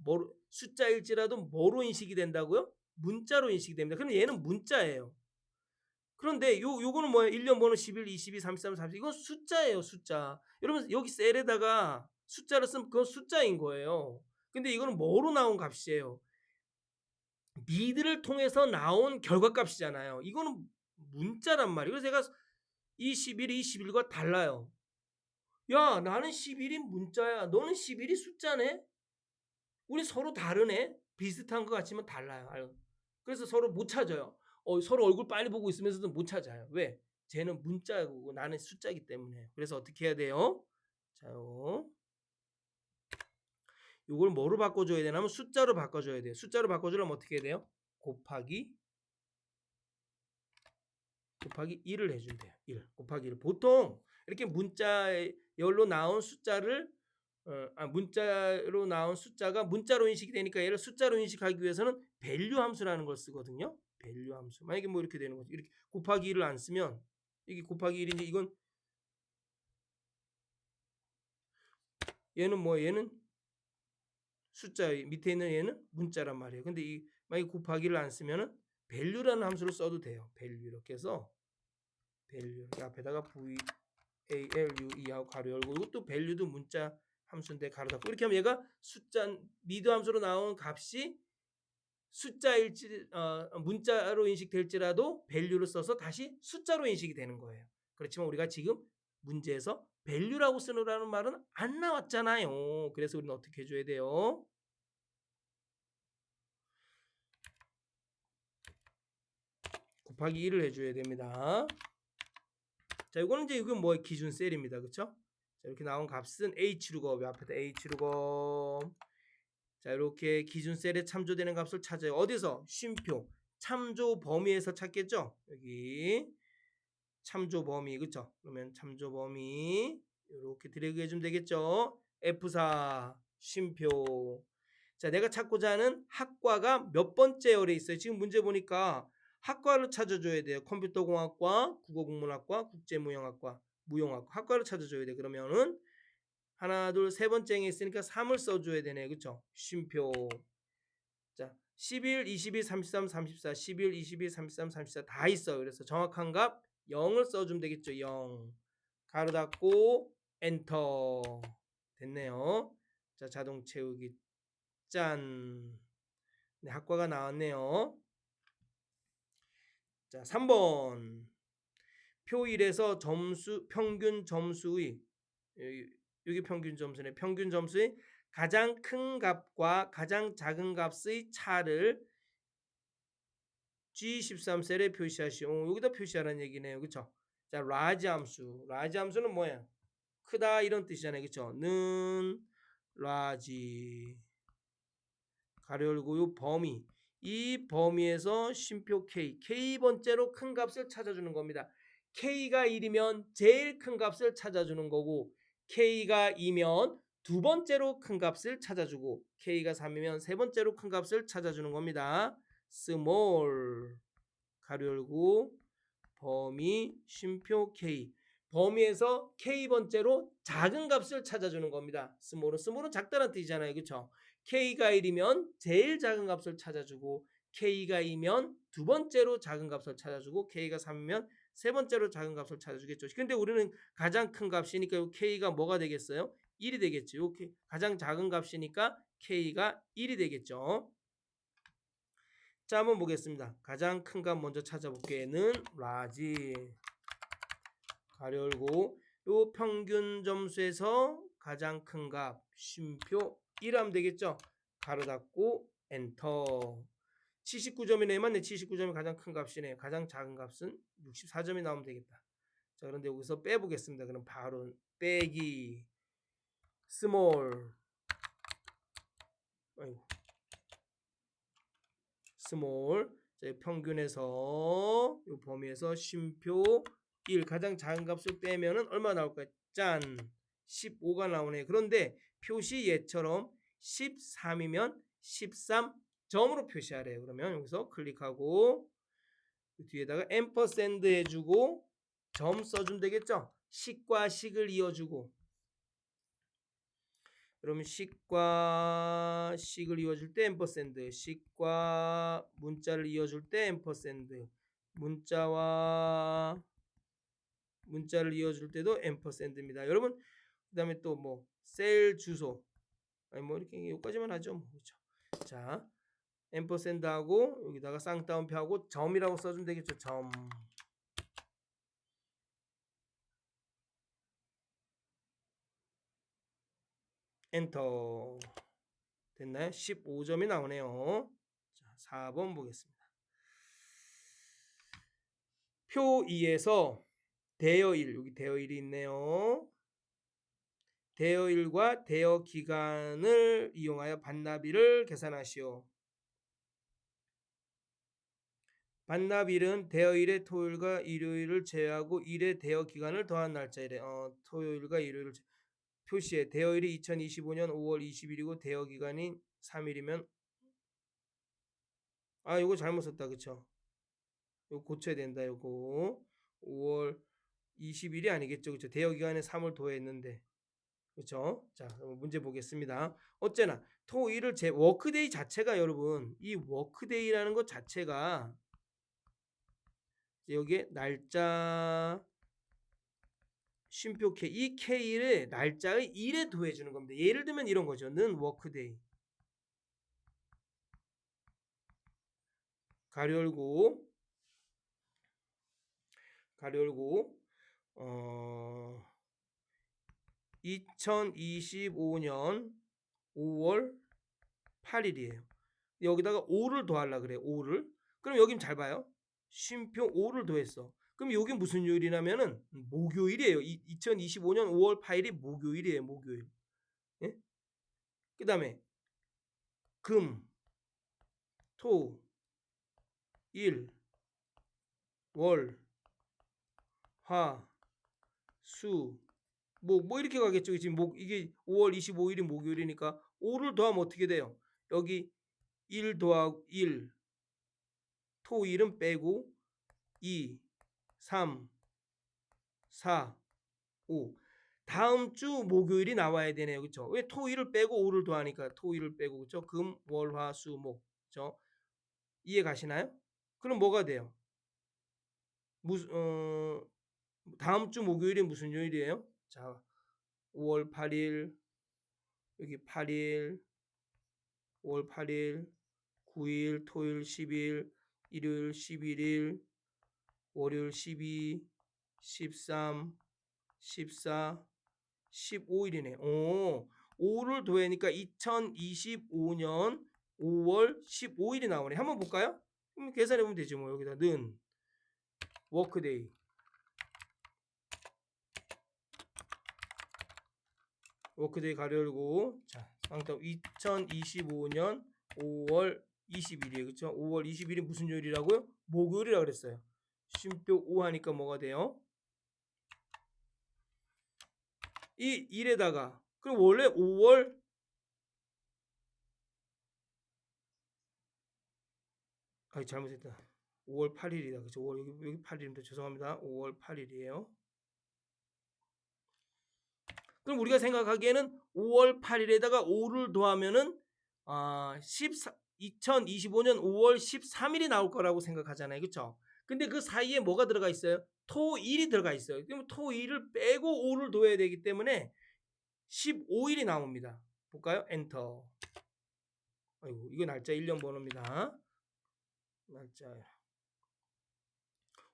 숫자일지라도 뭐로 인식이 된다고요? 문자로 인식이 됩니다. 그럼 얘는 문자예요. 그런데 요거는 뭐예요? 1년 번호 11, 22, 33, 34 이건 숫자예요, 숫자. 여러분 여기 셀에다가 숫자를 쓰면 그건 숫자인 거예요. 근데 이거는 뭐로 나온 값이에요? 미드를 통해서 나온 결과값이잖아요. 이거는 문자란 말이에요. 그래서 제가 이 11이 21과 달라요. 야, 나는 11이 문자야. 너는 11이 숫자네? 우리 서로 다르네? 비슷한 것 같지만 달라요. 그래서 서로 못 찾아요. 서로 얼굴 빨리 보고 있으면서도 못 찾아요. 왜? 쟤는 문자고 나는 숫자이기 때문에. 그래서 어떻게 해야 돼요? 자요. 이걸 뭐로 바꿔줘야 되냐면 숫자로 바꿔줘야 돼요. 숫자로 바꿔주려면 어떻게 해야 돼요? 곱하기 1을 해주면 돼요. 1 곱하기 1. 보통 이렇게 문자열로 나온 숫자를 문자로 나온 숫자가 문자로 인식이 되니까 얘를 숫자로 인식하기 위해서는 밸류 함수라는 걸 쓰거든요. 밸류 함수. 만약에 뭐 이렇게 되는 거죠. 이렇게 곱하기 1을 안 쓰면 이게 곱하기 1인데 이건 얘는 뭐 얘는 숫자 밑에 있는 얘는 문자란 말이에요. 근데 이 만약에 곱하기를 안 쓰면은 밸류라는 함수를 써도 돼요. 밸류 이렇게 해서 밸류 앞에다가 VALUE 하고 가로 열고 이것도 밸류도 문자 함수인데 가로 닫고 이렇게 하면 얘가 숫자 미드 함수로 나온 값이 숫자일지 문자로 인식될지라도 밸류를 써서 다시 숫자로 인식이 되는 거예요. 그렇지만 우리가 지금 문제에서 밸류라고 쓰느라는 말은 안 나왔잖아요. 그래서 우리는 어떻게 해줘야 돼요? 곱하기 1을 해줘야 됩니다. 자, 이거는 이제 이건 뭐 기준 셀입니다. 그렇죠? 자, 이렇게 나온 값은 H루검 앞에다 H루검. 자, 이렇게 기준 셀에 참조되는 값을 찾아요. 어디서? 쉼표 참조 범위에서 찾겠죠? 여기 참조 범위 그렇죠? 그러면 참조 범위 이렇게 드래그 해주면 되겠죠? F4 쉼표. 자, 내가 찾고자 하는 학과가 몇 번째 열에 있어요? 지금 문제 보니까 학과를 찾아줘야 돼요. 컴퓨터공학과, 국어국문학과, 국제무용학과, 무용학과 학과를 찾아줘야 돼. 그러면은 하나, 둘, 세 번째에 있으니까 3을 써줘야 되네. 그쵸? 쉼표. 자, 11, 22, 33, 34, 11, 22, 33, 34 다 있어. 그래서 정확한 값 0을 써주면 되겠죠. 0. 가로 닫고 엔터. 됐네요. 자, 자동 채우기 짠. 네, 학과가 나왔네요. 자, 3번. 표 1에서 점수 평균 점수의 여기 평균 점수네. 평균 점수의 가장 큰 값과 가장 작은 값의 차를 G13셀에 표시하시오. 여기다 표시하라는 얘기네요. 그렇죠? 자, 라지 함수. 라지 함수는 뭐야? 크다 이런 뜻이잖아요. 그렇죠? 는 라지 가로 열고 요 범위. 이 범위에서 쉼표 K 번째로 큰 값을 찾아주는 겁니다. K가 1이면 제일 큰 값을 찾아주는 거고 K가 2면 두 번째로 큰 값을 찾아주고 K가 3이면 세 번째로 큰 값을 찾아주는 겁니다. small 가로 열고 범위 쉼표 K 범위에서 K 번째로 작은 값을 찾아주는 겁니다. small은 작다는 뜻이잖아요. 그렇죠? K가 1이면 제일 작은 값을 찾아주고 K가 2면 두 번째로 작은 값을 찾아주고 K가 3이면 세 번째로 작은 값을 찾아주겠죠. 근데 우리는 가장 큰 값이니까 K가 뭐가 되겠어요? 1이 되겠죠. 이렇게 가장 작은 값이니까 K가 1이 되겠죠. 자, 한번 보겠습니다. 가장 큰 값 먼저 찾아볼게요. 는 라지 가로 열고 요 평균 점수에서 가장 큰 값 쉼표 1 하면 되겠죠. 가로 닫고 엔터. 79점이네. 맞네. 79점이 가장 큰 값이네. 가장 작은 값은 64점이 나오면 되겠다. 자, 그런데 여기서 빼보겠습니다. 그럼 바로 빼기 스몰 스몰 자, 평균에서 이 범위에서 쉼표 1 가장 작은 값을 빼면은 얼마 나올까요? 짠 15가 나오네. 그런데 표시 얘처럼 13이면 13 점으로 표시하래요. 그러면 여기서 클릭하고 뒤에다가 앰퍼샌드 해주고 점 써주면 되겠죠. 식과 식을 이어주고, 그러면 식과 식을 이어줄 때 앰퍼샌드, 식과 문자를 이어줄 때 앰퍼샌드, 문자와 문자를 이어줄 때도 앰퍼샌드입니다. 여러분, 그다음에 또 뭐 셀 주소, 아니 뭐 이렇게 여기까지만 하죠. 뭐. 그렇죠. 자, 앰퍼샌드하고 여기다가 쌍따옴표하고 점이라고 써주면 되겠죠. 점. 엔터. 됐나요? 15점이 나오네요. 자, 4번 보겠습니다. 표 2에서 대여일, 여기 대여일이 있네요. 대여일과 대여기간을 이용하여 반납일을 계산하시오. 반납일은 대여일의 토요일과 일요일을 제외하고 일의 대여기간을 더한 날짜이래. 토요일과 일요일을 표시해. 대여일이 2025년 5월 20일이고 대여기간이 3일이면 이거 잘못 썼다. 그쵸? 이거 고쳐야 된다. 이거 5월 20일이 아니겠죠. 그쵸? 대여기간에 3을 더했는데. 그렇죠? 자, 문제 보겠습니다. 어째나 토일을 워크데이 자체가, 여러분, 이 워크데이라는 것 자체가 여기에 날짜 쉼표 K, 이 K를 날짜의 1에 더해 주는 겁니다. 예를 들면 이런 거죠. 는 워크데이. 가로 열고 2025년 5월 8일이에요. 여기다가 5를 더하려 그래요. 5를. 그럼 여긴 잘 봐요. 쉼표 5를 더했어. 그럼 여기 무슨 요일이냐면은 목요일이에요. 2025년 5월 8일이 목요일이에요. 목요일. 예? 그다음에 금, 토, 일, 월, 화, 수, 뭐 이렇게 가겠죠. 지금 이게 5월 25일이 목요일이니까 5를 더하면 어떻게 돼요? 여기 1 더하고 1, 토일은 빼고 2, 3, 4, 5. 다음 주 목요일이 나와야 되네요. 그렇죠? 왜 토일을 빼고 5를 더하니까 토일을 빼고, 그렇죠? 금, 월, 화, 수, 목. 그렇죠? 이해 가시나요? 그럼 뭐가 돼요? 다음 주 목요일이 무슨 요일이에요? 자, 5월 8일, 여기 8일, 5월 8일, 9일, 토요일 10일, 일요일 11일, 월요일 12, 13, 14, 15일이네. 5를 더하니까 2025년 5월 15일이 나오네. 한번 볼까요? 계산해 보면 되죠. 뭐 여기다 는 워크데이. 워크데이 가로 열고, 자, 쌍따옴 2025년 5월 20일이에요. 그렇죠? 5월 20일이 무슨 요일이라고요? 목요일이라고 그랬어요. 쉼표 5 하니까 뭐가 돼요? 이 1에다가, 그럼 원래 5월 잘못했다. 5월 8일이다. 그렇죠? 5월 여기 8일입니다. 죄송합니다. 5월 8일이에요. 그럼 우리가 생각하기에는 5월 8일에다가 5를 더하면은 2025년 5월 13일이 나올 거라고 생각하잖아요. 그렇죠? 근데 그 사이에 뭐가 들어가 있어요? 토일이 들어가 있어요. 그럼 토일을 빼고 5를 더해야 되기 때문에 15일이 나옵니다. 볼까요? 엔터. 아이고, 이거 날짜 1년 번호입니다. 날짜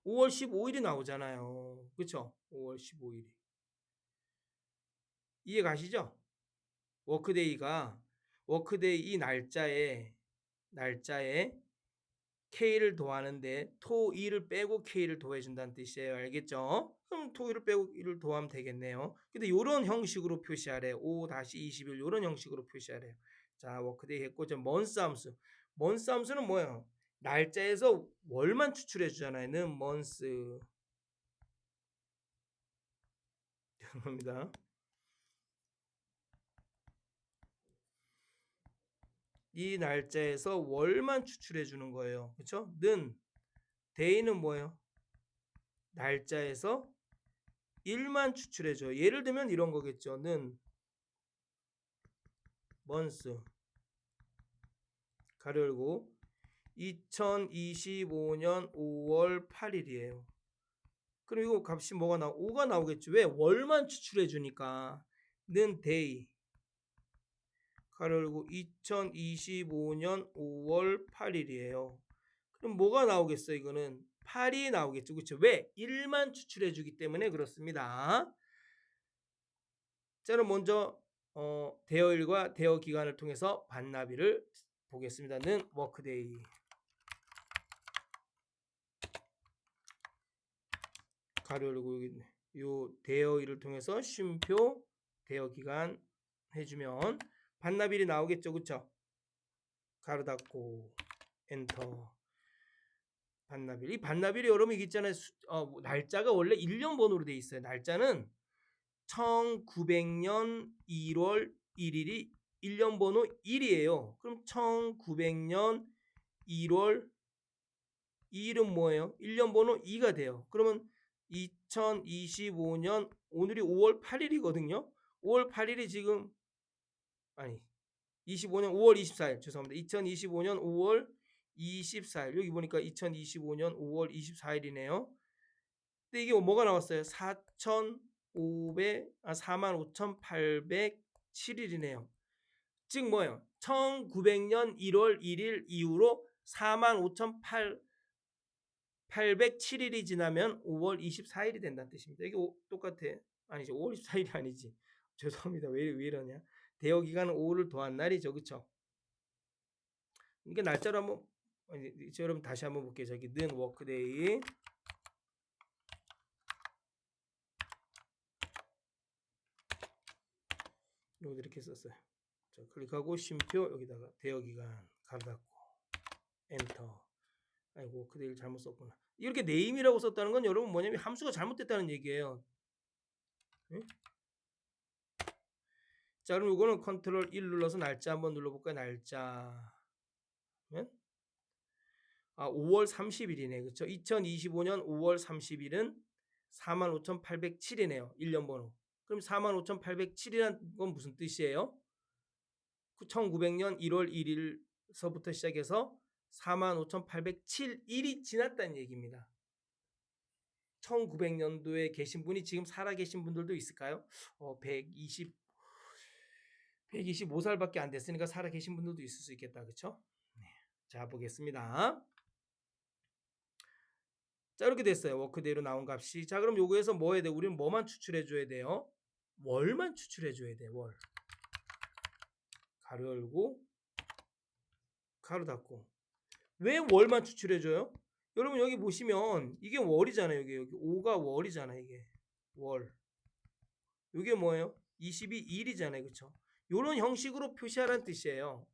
5월 15일이 나오잖아요. 그렇죠? 5월 15일이. 이해 가시죠? 워크데이가 워크데이 이 날짜에 K를 더하는데 토일을 빼고 K를 더해준다는 뜻이에요. 알겠죠? 그럼 토일을 빼고 1을 더하면 되겠네요. 근데 이런 형식으로 표시하래요. 5-21 이런 형식으로 표시하래요. 자, 워크데이 했고, 먼스 함수. 먼스 함수는 뭐예요? 날짜에서 월만 추출해 주잖아요. 는 먼스. 죄송합니다. 이 날짜에서 월만 추출해 주는 거예요. 그렇죠? 는 day는 뭐예요? 날짜에서 일만 추출해 줘요. 예를 들면 이런 거겠죠. 는 month 가로 열고 2025년 5월 8일이에요. 그럼 이거 값이 뭐가 5가 나오겠죠. 왜? 월만 추출해 주니까. 는 day 가로 열고 2025년 5월 8일이에요. 그럼 뭐가 나오겠어? 이거는 8이 나오겠죠. 그렇죠? 왜? 1만 추출해 주기 때문에 그렇습니다. 자, 그럼 먼저 대여일과 대여 기간을 통해서 반납일을 보겠습니다. 는 워크데이 가로 열고 여기 있네. 요 대여일을 통해서 쉼표 대여 기간 해주면 반납일이 나오겠죠. 그쵸? 가로 닫고 엔터. 반납일. 이 반납일이 여러분 이게 있잖아요. 날짜가 원래 1년 번호로 돼 있어요. 날짜는 1900년 1월 1일이 1년 번호 1이에요. 그럼 1900년 1월 2일은 뭐예요? 1년 번호 2가 돼요. 그러면 2025년 오늘이 5월 8일이거든요. 5월 8일이 지금 아니 25년 5월 24일 죄송합니다. 2025년 5월 24일 여기 보니까 2025년 5월 24일이네요. 근데 이게 뭐가 나왔어요? 45,807일이네요. 즉 뭐예요? 1900년 1월 1일 이후로 45,807일이 지나면 5월 24일이 된다는 뜻입니다. 이게 똑같아. 아니죠. 5월 24일이 아니지. 죄송합니다. 왜 이러냐. 대여 기간은 5를 더한 날이죠. 그쵸? 이게 날짜로 한번 여러분 다시 한번 볼게요. 저기 는 워크데이 여기도 이렇게 썼어요. 자, 클릭하고 쉼표 여기다가 대여 기간 가로 닫고 엔터. 아이고 워크데이를 잘못 썼구나. 이렇게 네임이라고 썼다는 건 여러분 뭐냐면 함수가 잘못됐다는 얘기예요. 네? 자, 그럼 이거는 컨트롤 1 눌러서 날짜 한번 눌러볼까요? 날짜면 5월 30일이네. 그렇죠? 2025년 5월 30일은 45,807이네요. 1년 번호. 그럼 45,807이라는 건 무슨 뜻이에요? 1900년 1월 1일서부터 시작해서 45,807일이 지났다는 얘기입니다. 1900년도에 계신 분이 지금 살아계신 분들도 있을까요? 125살밖에 안 됐으니까 살아계신 분들도 있을 수 있겠다. 그렇죠? 네. 자, 보겠습니다. 자, 이렇게 됐어요. 워크데이로 나온 값이. 자, 그럼 요거에서 뭐 해야 돼? 우리는 뭐만 추출해 줘야 돼요? 월만 추출해 줘야 돼. 월. 가로 열고 가로 닫고. 왜 월만 추출해 줘요? 여러분 여기 보시면 이게 월이잖아요. 여기 5가 월이잖아. 이게 월. 이게 뭐예요? 22일이잖아요. 그렇죠? 요런 형식으로 표시하라는 뜻이에요.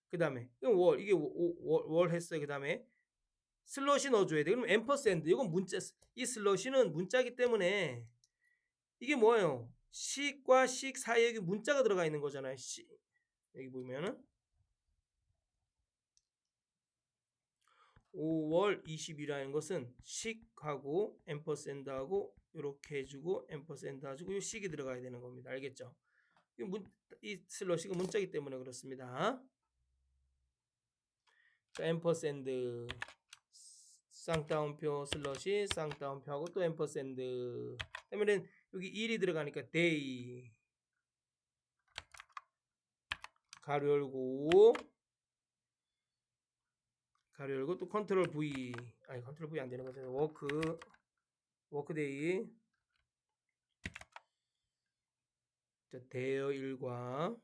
그다음에 월 이게 월 했어요. 그다음에 슬러시 넣어줘야 돼. 그럼 앰퍼샌드 이건 문자. 이 슬러시는 문자기 때문에 이게 뭐예요? 식과 식 사이에 여기 문자가 들어가 있는 거잖아요. 여기 보면은 5월 20일이라는 것은 식하고 앰퍼샌드하고 이렇게 해주고 앰퍼샌드 해주고 이 식이 들어가야 되는 겁니다. 알겠죠? 이 슬러시가 문자기 때문에 그렇습니다. 자, 앰퍼샌드 쌍따옴표 슬러시 쌍따옴표하고 또 앰퍼샌드 그러면 여기 1이 들어가니까 day 가로 열고 또 컨트롤 V 컨트롤 V 안 되는 거죠. 워크데이 대여일과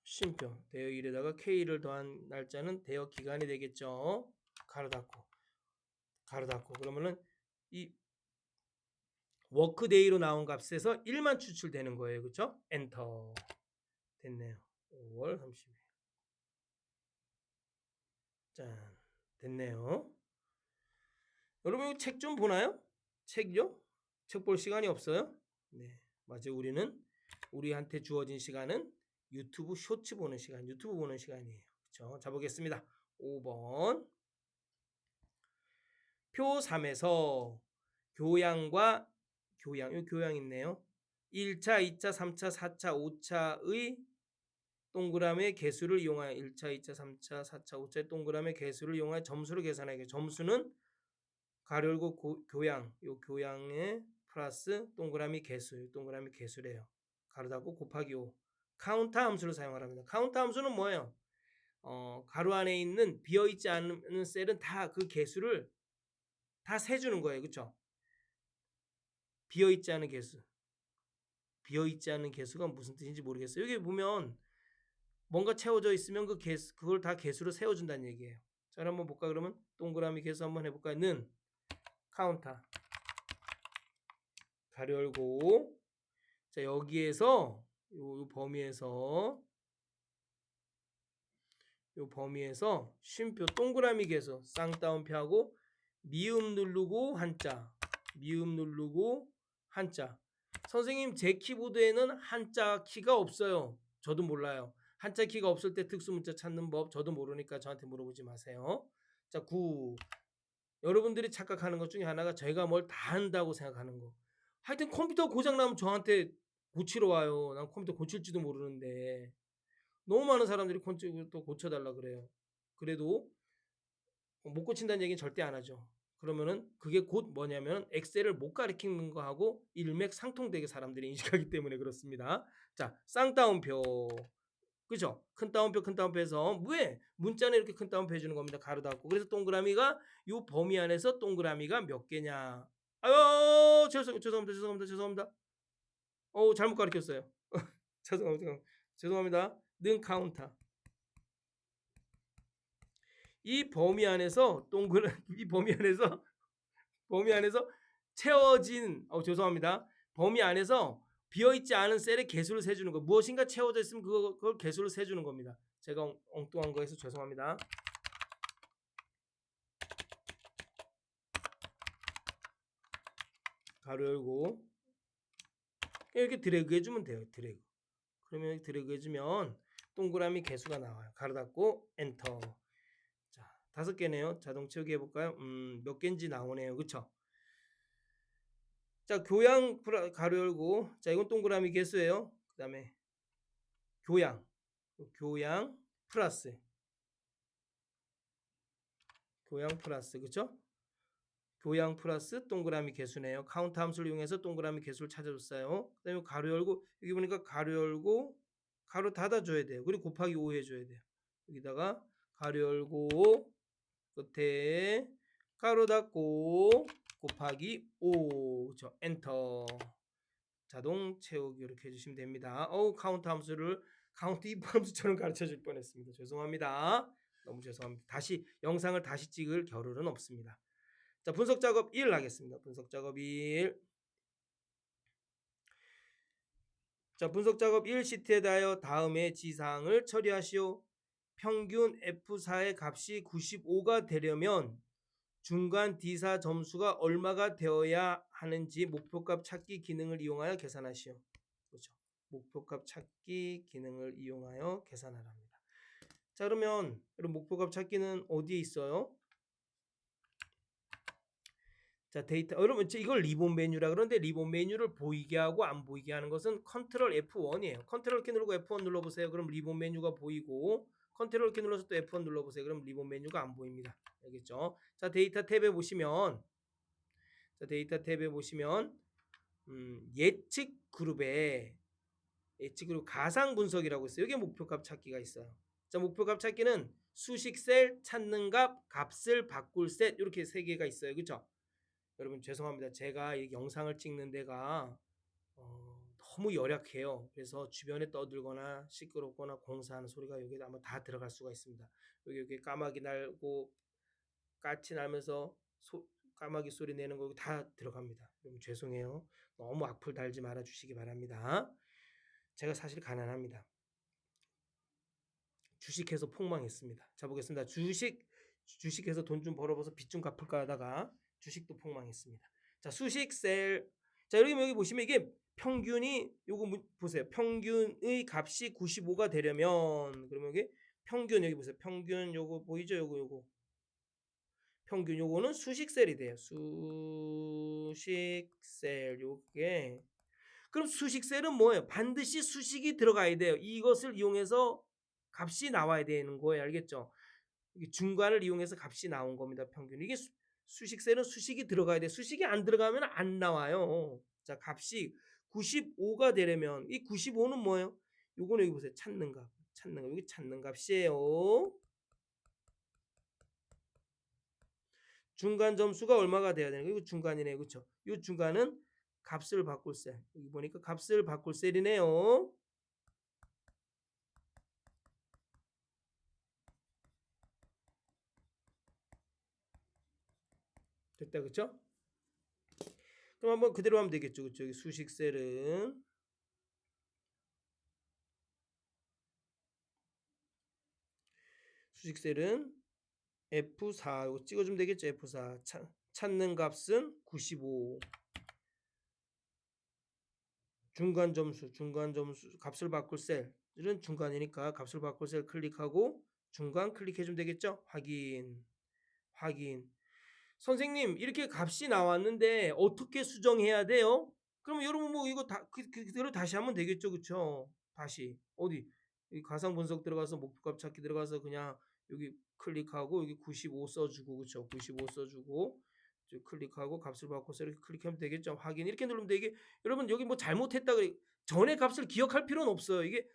쉼표 대여일에다가 K를 더한 날짜는 대여 기간이 되겠죠. 가로 닫고 그러면은 이 워크데이로 나온 값에서 1만 추출되는 거예요. 그렇죠? 엔터 됐네요. 5월 30일 짠 됐네요. 여러분 이거 책 좀 보나요? 책요? 책 볼 시간이 없어요? 네 맞아요. 우리한테 주어진 시간은 유튜브 쇼츠 보는 시간, 유튜브 보는 시간이에요. 그렇죠? 자 보겠습니다. 5번. 표 3에서 교양과 교양, 요 교양 있네요. 1차, 2차, 3차, 4차, 5차의 동그라미의 개수를 이용하여 1차, 2차, 3차, 4차, 5차의 동그라미의 개수를 이용하여 점수를 계산하게. 점수는 가로 열고 교양, 요 교양의 플러스 동그라미 개수, 동그라미 개수래요. 가로 닫고 곱하기 5. 카운터 함수를 사용하랍니다. 카운터 함수는 뭐예요? 가로 안에 있는 비어있지 않은 셀은 다 그 개수를 다 세주는 거예요. 그쵸? 비어있지 않은 개수. 비어있지 않은 개수가 무슨 뜻인지 모르겠어요. 여기 보면 뭔가 채워져 있으면 그 개수, 그걸 다 개수로 세워준다는 얘기예요. 자, 한번 볼까? 그러면 동그라미 개수 한번 해볼까요? 는 카운터 가로 열고, 자 여기에서 요 범위에서 쉼표 동그라미 개수 쌍따옴표하고 미음 누르고 한자, 미음 누르고 한자. 선생님 제 키보드에는 한자 키가 없어요. 저도 몰라요. 한자 키가 없을 때 특수문자 찾는 법 저도 모르니까 저한테 물어보지 마세요. 자 9. 여러분들이 착각하는 것 중에 하나가 저희가 뭘 다 한다고 생각하는 거. 하여튼 컴퓨터 고장 나면 저한테 고치러 와요. 난 컴퓨터 고칠지도 모르는데 너무 많은 사람들이 컴퓨터 고쳐달라 그래요. 그래도 못 고친다는 얘기는 절대 안 하죠. 그러면은 그게 곧 뭐냐면 엑셀을 못 가리키는 거하고 일맥상통되게 사람들이 인식하기 때문에 그렇습니다. 자, 쌍따옴표. 그죠? 큰 따옴표에서 왜 문자는 이렇게 큰 따옴표 해주는 겁니다. 가로 닫고. 그래서 동그라미가 요 범위 안에서 동그라미가 몇 개냐? 아유 죄송합니다. 잘못 가르쳤어요. 죄송합니다. 는 카운터. 이 범위 안에서 이 범위 안에서 채워진 죄송합니다. 범위 안에서 비어있지 않은 셀의 개수를 세주는 거. 무엇인가 채워져 있으면 그걸 개수를 세주는 겁니다. 제가 엉뚱한 거에서 죄송합니다. 가로 열고 이렇게 드래그 해주면 돼요. 드래그. 그러면 드래그 해주면 동그라미 개수가 나와요. 가로 닫고 엔터. 자, 5개네요. 자동 채우기 해볼까요? 몇 개인지 나오네요. 그쵸? 자, 교양 가로 열고, 자 이건 동그라미 개수예요. 그 다음에 교양 플러스 그쵸? 교양 플러스 동그라미 개수네요. 카운트 함수를 이용해서 동그라미 개수를 찾아줬어요. 그 다음에 가로 열고, 여기 보니까 가로 열고 가로 닫아줘야 돼요. 그리고 곱하기 5 해줘야 돼요. 여기다가 가로 열고 끝에 가로 닫고 곱하기 5. 그쵸? 엔터. 자동 채우기 이렇게 해주시면 됩니다. 카운트 함수를 카운트 if 함수처럼 가르쳐 줄 뻔했습니다. 죄송합니다. 너무 죄송합니다. 다시 영상을 다시 찍을 겨를은 없습니다. 자, 분석 작업 1 하겠습니다. 분석 작업 1. 자, 분석 작업 1 시트에 대하여 다음의 지상을 처리하시오. 평균 F4의 값이 95가 되려면 중간 D사 점수가 얼마가 되어야 하는지 목표값 찾기 기능을 이용하여 계산하시오. 그렇죠. 목표값 찾기 기능을 이용하여 계산하랍니다. 자, 그러면 여러분 목표값 찾기는 어디에 있어요? 자, 데이터. 여러분 이걸 리본 메뉴라 그러는데 리본 메뉴를 보이게 하고 안 보이게 하는 것은 컨트롤 F1이에요. 컨트롤 키 누르고 F1 눌러보세요. 그럼 리본 메뉴가 보이고 컨트롤 키 눌러서 또 F1 눌러보세요. 그럼 리본 메뉴가 안 보입니다. 알겠죠? 자, 데이터 탭에 보시면 예측 그룹에 예측 그룹 가상 분석이라고 있어요. 여기에 목표값 찾기가 있어요. 자, 목표값 찾기는 수식 셀, 찾는 값, 값을 바꿀 셋 이렇게 3개가 있어요. 그렇죠? 여러분 죄송합니다. 제가 이 영상을 찍는 데가 너무 열악해요. 그래서 주변에 떠들거나 시끄럽거나 공사하는 소리가 여기에 아마 다 들어갈 수가 있습니다. 여기 까마귀 날고 까치 날면서 까마귀 소리 내는 거 다 들어갑니다. 여러분 죄송해요. 너무 악플 달지 말아 주시기 바랍니다. 제가 사실 가난합니다. 주식해서 폭망했습니다. 자 보겠습니다. 주식해서 돈 좀 벌어봐서 빚 좀 갚을까 하다가 주식도 폭망했습니다. 자, 수식 셀. 자, 여기 보시면 이게 평균이 요거 보세요. 평균의 값이 95가 되려면 그러면 여기 평균 여기 보세요. 평균 요거 보이죠? 요거 평균 요거는 수식셀이 돼요. 수식셀 요게 그럼 수식셀은 뭐예요? 반드시 수식이 들어가야 돼요. 이것을 이용해서 값이 나와야 되는 거예요. 알겠죠? 이게 중간을 이용해서 값이 나온 겁니다. 평균. 이게 수식셀은 수식이 들어가야 돼. 수식이 안 들어가면 안 나와요. 자, 값이 95가 되려면 이 95는 뭐예요? 요거는 여기 보세요. 찾는 값. 여기 찾는 값이에요. 중간 점수가 얼마가 돼야 되는 거예요? 이거 중간이네요. 그렇죠? 이 중간은 값을 바꿀 셀. 여기 보니까 값을 바꿀 셀이네요. 됐다. 그렇죠? 그럼 한번 그대로 하면 되겠죠. 그렇죠? 여기 수식셀은 F4 이거 찍어주면 되겠죠. F4 찾는 값은 95 중간 점수 값을 바꿀 셀은 중간이니까 값을 바꿀 셀 클릭하고 중간 클릭해주면 되겠죠. 확인 선생님 이렇게 값이 나왔는데 어떻게 수정해야 돼요? 그러면 여러분 뭐 이거 그대로 다시 하면 되겠죠. 그쵸? 다시 어디 가상 분석 들어가서 목표값 찾기 들어가서 그냥 여기 클릭하고 여기 95 써주고 그쵸? 95 써주고 클릭하고 값을 바꿔서 이렇게 클릭하면 되겠죠. 확인 이렇게 누르면 돼. 이게 여러분 여기 뭐 잘못했다 그래 전의 값을 기억할 필요는 없어요. 이게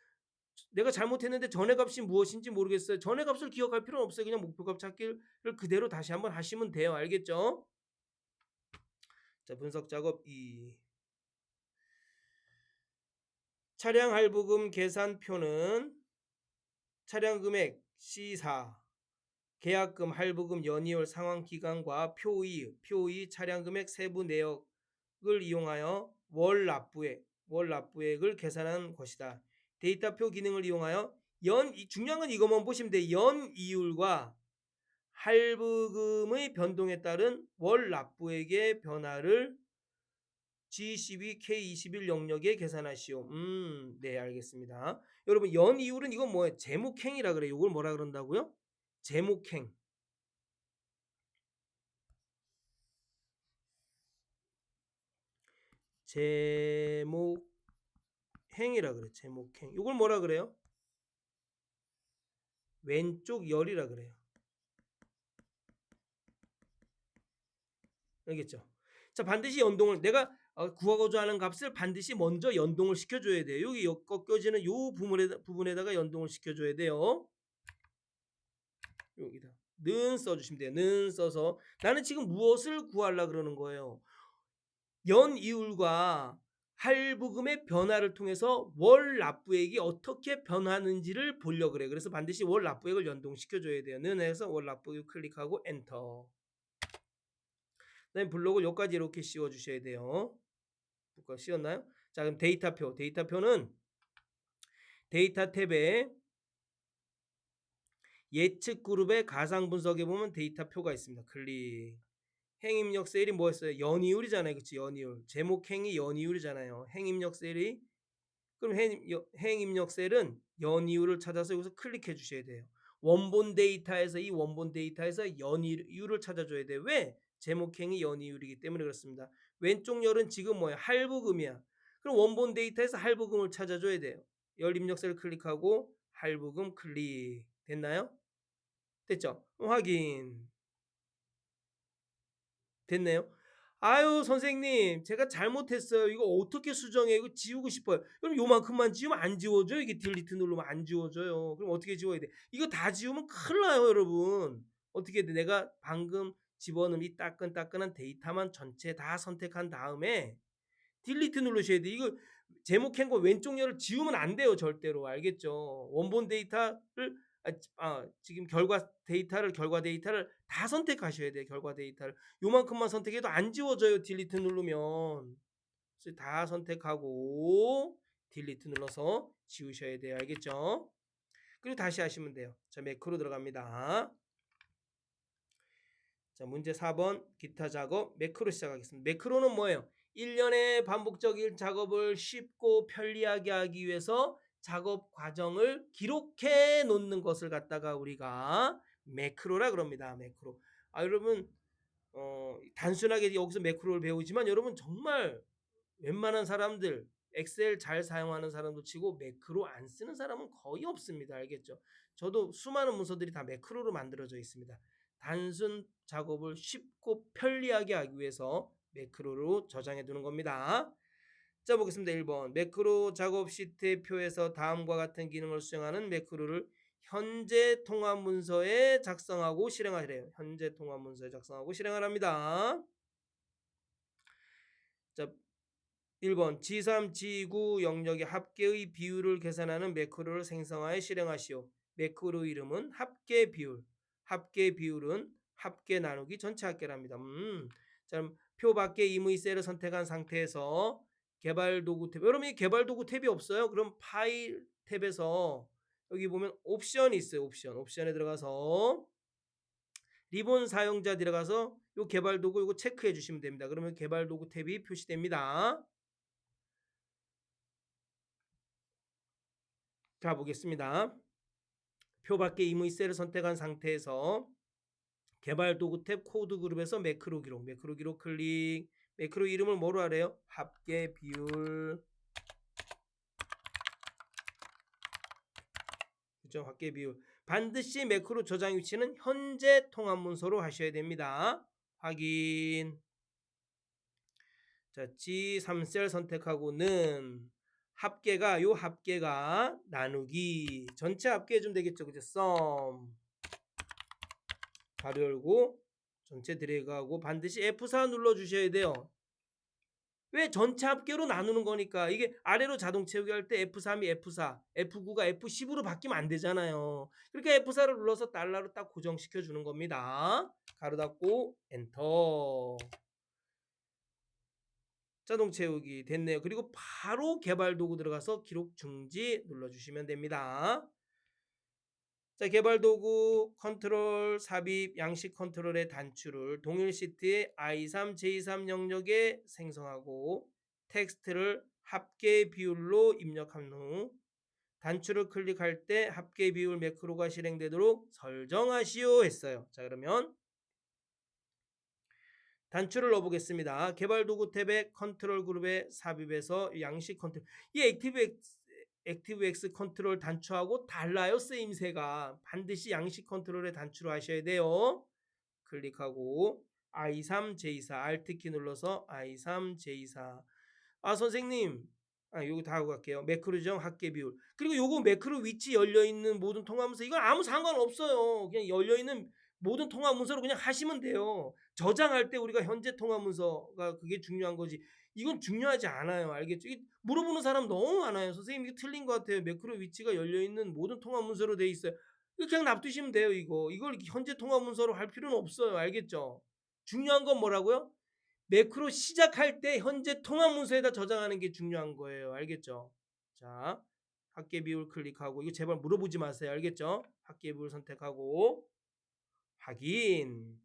내가 잘못했는데 전의 값이 무엇인지 모르겠어요. 전의 값을 기억할 필요는 없어요. 그냥 목표값 찾기를 그대로 다시 한번 하시면 돼요. 알겠죠? 자, 분석 작업 2. 차량 할부금 계산표는 차량 금액 C4, 계약금, 할부금, 연이율, 상환 기간과 표2 차량 금액 세부 내역을 이용하여 월 납부액을 계산한 것이다. 데이터표 기능을 이용하여 중요한 건 이것만 보시면 돼요. 연이율과 할부금의 변동에 따른 월 납부액의 변화를 G12, K21 영역에 계산하시오. 네, 알겠습니다. 여러분, 연이율은 이건 뭐예요? 제목행이라 그래요. 이걸 뭐라 그런다고요? 제목행. 제목행이라 그래요. 제목행. 이걸 뭐라 그래요? 왼쪽 열이라 그래요. 알겠죠? 자, 반드시 연동을 내가 구하고자 하는 값을 반드시 먼저 연동을 시켜줘야 돼요. 여기 꺾여지는 요 부분에다가 연동을 시켜줘야 돼요. 여기다 는 써주시면 돼요. 는 써서 나는 지금 무엇을 구하려고 그러는 거예요. 연이율과 할부금의 변화를 통해서 월 납부액이 어떻게 변하는지를 보려고 그래요. 그래서 반드시 월 납부액을 연동시켜줘야 돼요. 는 해서 월 납부액 클릭하고 엔터. 그다음에 블록을 여기까지 이렇게 씌워주셔야 돼요. 씌웠나요? 자, 그럼 데이터표는 데이터 탭에 예측 그룹의 가상 분석에 보면 데이터표가 있습니다. 클릭. 행입력 셀이 뭐였어요? 연이율이잖아요. 그치? 연이율. 제목행이 연이율이잖아요. 행입력 셀이 그럼 행입력 셀은 연이율을 찾아서 여기서 클릭해 주셔야 돼요. 원본 데이터에서 연이율을 찾아줘야 돼요. 왜? 제목행이 연이율이기 때문에 그렇습니다. 왼쪽 열은 지금 뭐예요? 할부금이야. 그럼 원본 데이터에서 할부금을 찾아줘야 돼요. 열 입력셀을 클릭하고 할부금 클릭. 됐나요? 됐죠? 확인. 됐네요. 아유 선생님 제가 잘못했어요. 이거 어떻게 수정해? 이거 지우고 싶어요. 그럼 요만큼만 지우면 안 지워져요. 이게 딜리트 누르면 안 지워져요. 그럼 어떻게 지워야 돼? 이거 다 지우면 큰일 나요 여러분. 어떻게 돼? 내가 방금 집어넣은 이 따끈따끈한 데이터만 전체 다 선택한 다음에 딜리트 누르셔야 돼. 이거 제목한 거 왼쪽 열을 지우면 안 돼요 절대로. 알겠죠? 원본 데이터를 지금 결과 데이터를 다 선택하셔야 돼요. 결과 데이터를 요만큼만 선택해도 안 지워져요. 딜리트 누르면. 그래서 다 선택하고 딜리트 눌러서 지우셔야 돼요. 알겠죠? 그리고 다시 하시면 돼요. 자, 매크로 들어갑니다. 자, 문제 4번 기타 작업 매크로 시작하겠습니다. 매크로는 뭐예요? 일련의 반복적인 작업을 쉽고 편리하게 하기 위해서 작업 과정을 기록해 놓는 것을 갖다가 우리가 매크로라 그럽니다. 매크로. 여러분 단순하게 여기서 매크로를 배우지만 여러분 정말 웬만한 사람들 엑셀 잘 사용하는 사람도 치고 매크로 안 쓰는 사람은 거의 없습니다. 알겠죠? 저도 수많은 문서들이 다 매크로로 만들어져 있습니다. 단순 작업을 쉽고 편리하게 하기 위해서 매크로로 저장해 두는 겁니다. 자, 보겠습니다. 1번. 매크로 작업 시트의 표에서 다음과 같은 기능을 수행하는 매크로를 현재 통합 문서에 작성하고 실행하래요. 현재 통합 문서에 작성하고 실행하랍니다. 자, 1번. G3, G9 영역의 합계의 비율을 계산하는 매크로를 생성하여 실행하시오. 매크로 이름은 합계 비율. 합계 비율은 합계 나누기 전체 합계랍니다. 자, 표 밖에 임의 셀을 선택한 상태에서 개발 도구 탭. 여러분 이 개발 도구 탭이 없어요? 그럼 파일 탭에서 여기 보면 옵션이 있어요. 옵션에 들어가서 리본 사용자 들어가서 요 개발 도구 요거 체크해 주시면 됩니다. 그러면 개발 도구 탭이 표시됩니다. 자, 보겠습니다. 표 밖에 임의 셀을 선택한 상태에서 개발 도구 탭 코드 그룹에서 매크로 기록 클릭. 매크로 이름을 뭐로 하래요? 합계 비율. 그죠? 합계 비율. 반드시 매크로 저장 위치는 현재 통합 문서로 하셔야 됩니다. 확인. 자, G3셀 선택하고는 합계가 합계가 나누기 전체 합계해 주면 되겠죠. 그죠? sum 가로 열고 전체 드래그하고 반드시 F4 눌러 주셔야 돼요. 왜 전체 합계로 나누는 거니까. 이게 아래로 자동 채우기 할 때 F3이 F4, F9가 F10으로 바뀌면 안 되잖아요. 그러니까 F4를 눌러서 달러로 딱 고정시켜 주는 겁니다. 가로 닫고 엔터. 자동 채우기 됐네요. 그리고 바로 개발 도구 들어가서 기록 중지 눌러주시면 됩니다. 자, 개발 도구 컨트롤 삽입 양식 컨트롤의 단추를 동일 시트의 I3, J3 영역에 생성하고 텍스트를 합계 비율로 입력한 후 단추를 클릭할 때 합계 비율 매크로가 실행되도록 설정하시오 했어요. 자, 그러면 단추를 넣어보겠습니다. 개발 도구 탭의 컨트롤 그룹에 삽입해서 양식 컨트롤. 이 액티브엑스 컨트롤 단추하고 달라요. 쓰임새가. 반드시 양식 컨트롤의 단추로 하셔야 돼요. 클릭하고 I3, J4 Alt키 눌러서 I3, J4. 선생님. 요거 다 하고 갈게요. 매크로 지정 합계 비율. 그리고 요거 매크로 위치 열려있는 모든 통합문서 이건 아무 상관없어요. 그냥 열려있는 모든 통합문서로 그냥 하시면 돼요. 저장할 때 우리가 현재 통합문서가 그게 중요한 거지. 이건 중요하지 않아요. 알겠죠? 물어보는 사람 너무 많아요. 선생님 이거 틀린 것 같아요. 매크로 위치가 열려있는 모든 통합문서로 돼 있어요. 이거 그냥 놔두시면 돼요. 이걸 현재 통합문서로 할 필요는 없어요. 알겠죠? 중요한 건 뭐라고요? 매크로 시작할 때 현재 통합 문서에다 저장하는 게 중요한 거예요. 알겠죠? 자, 합계 비율 클릭하고 이거 제발 물어보지 마세요. 알겠죠? 합계 비율 선택하고 확인.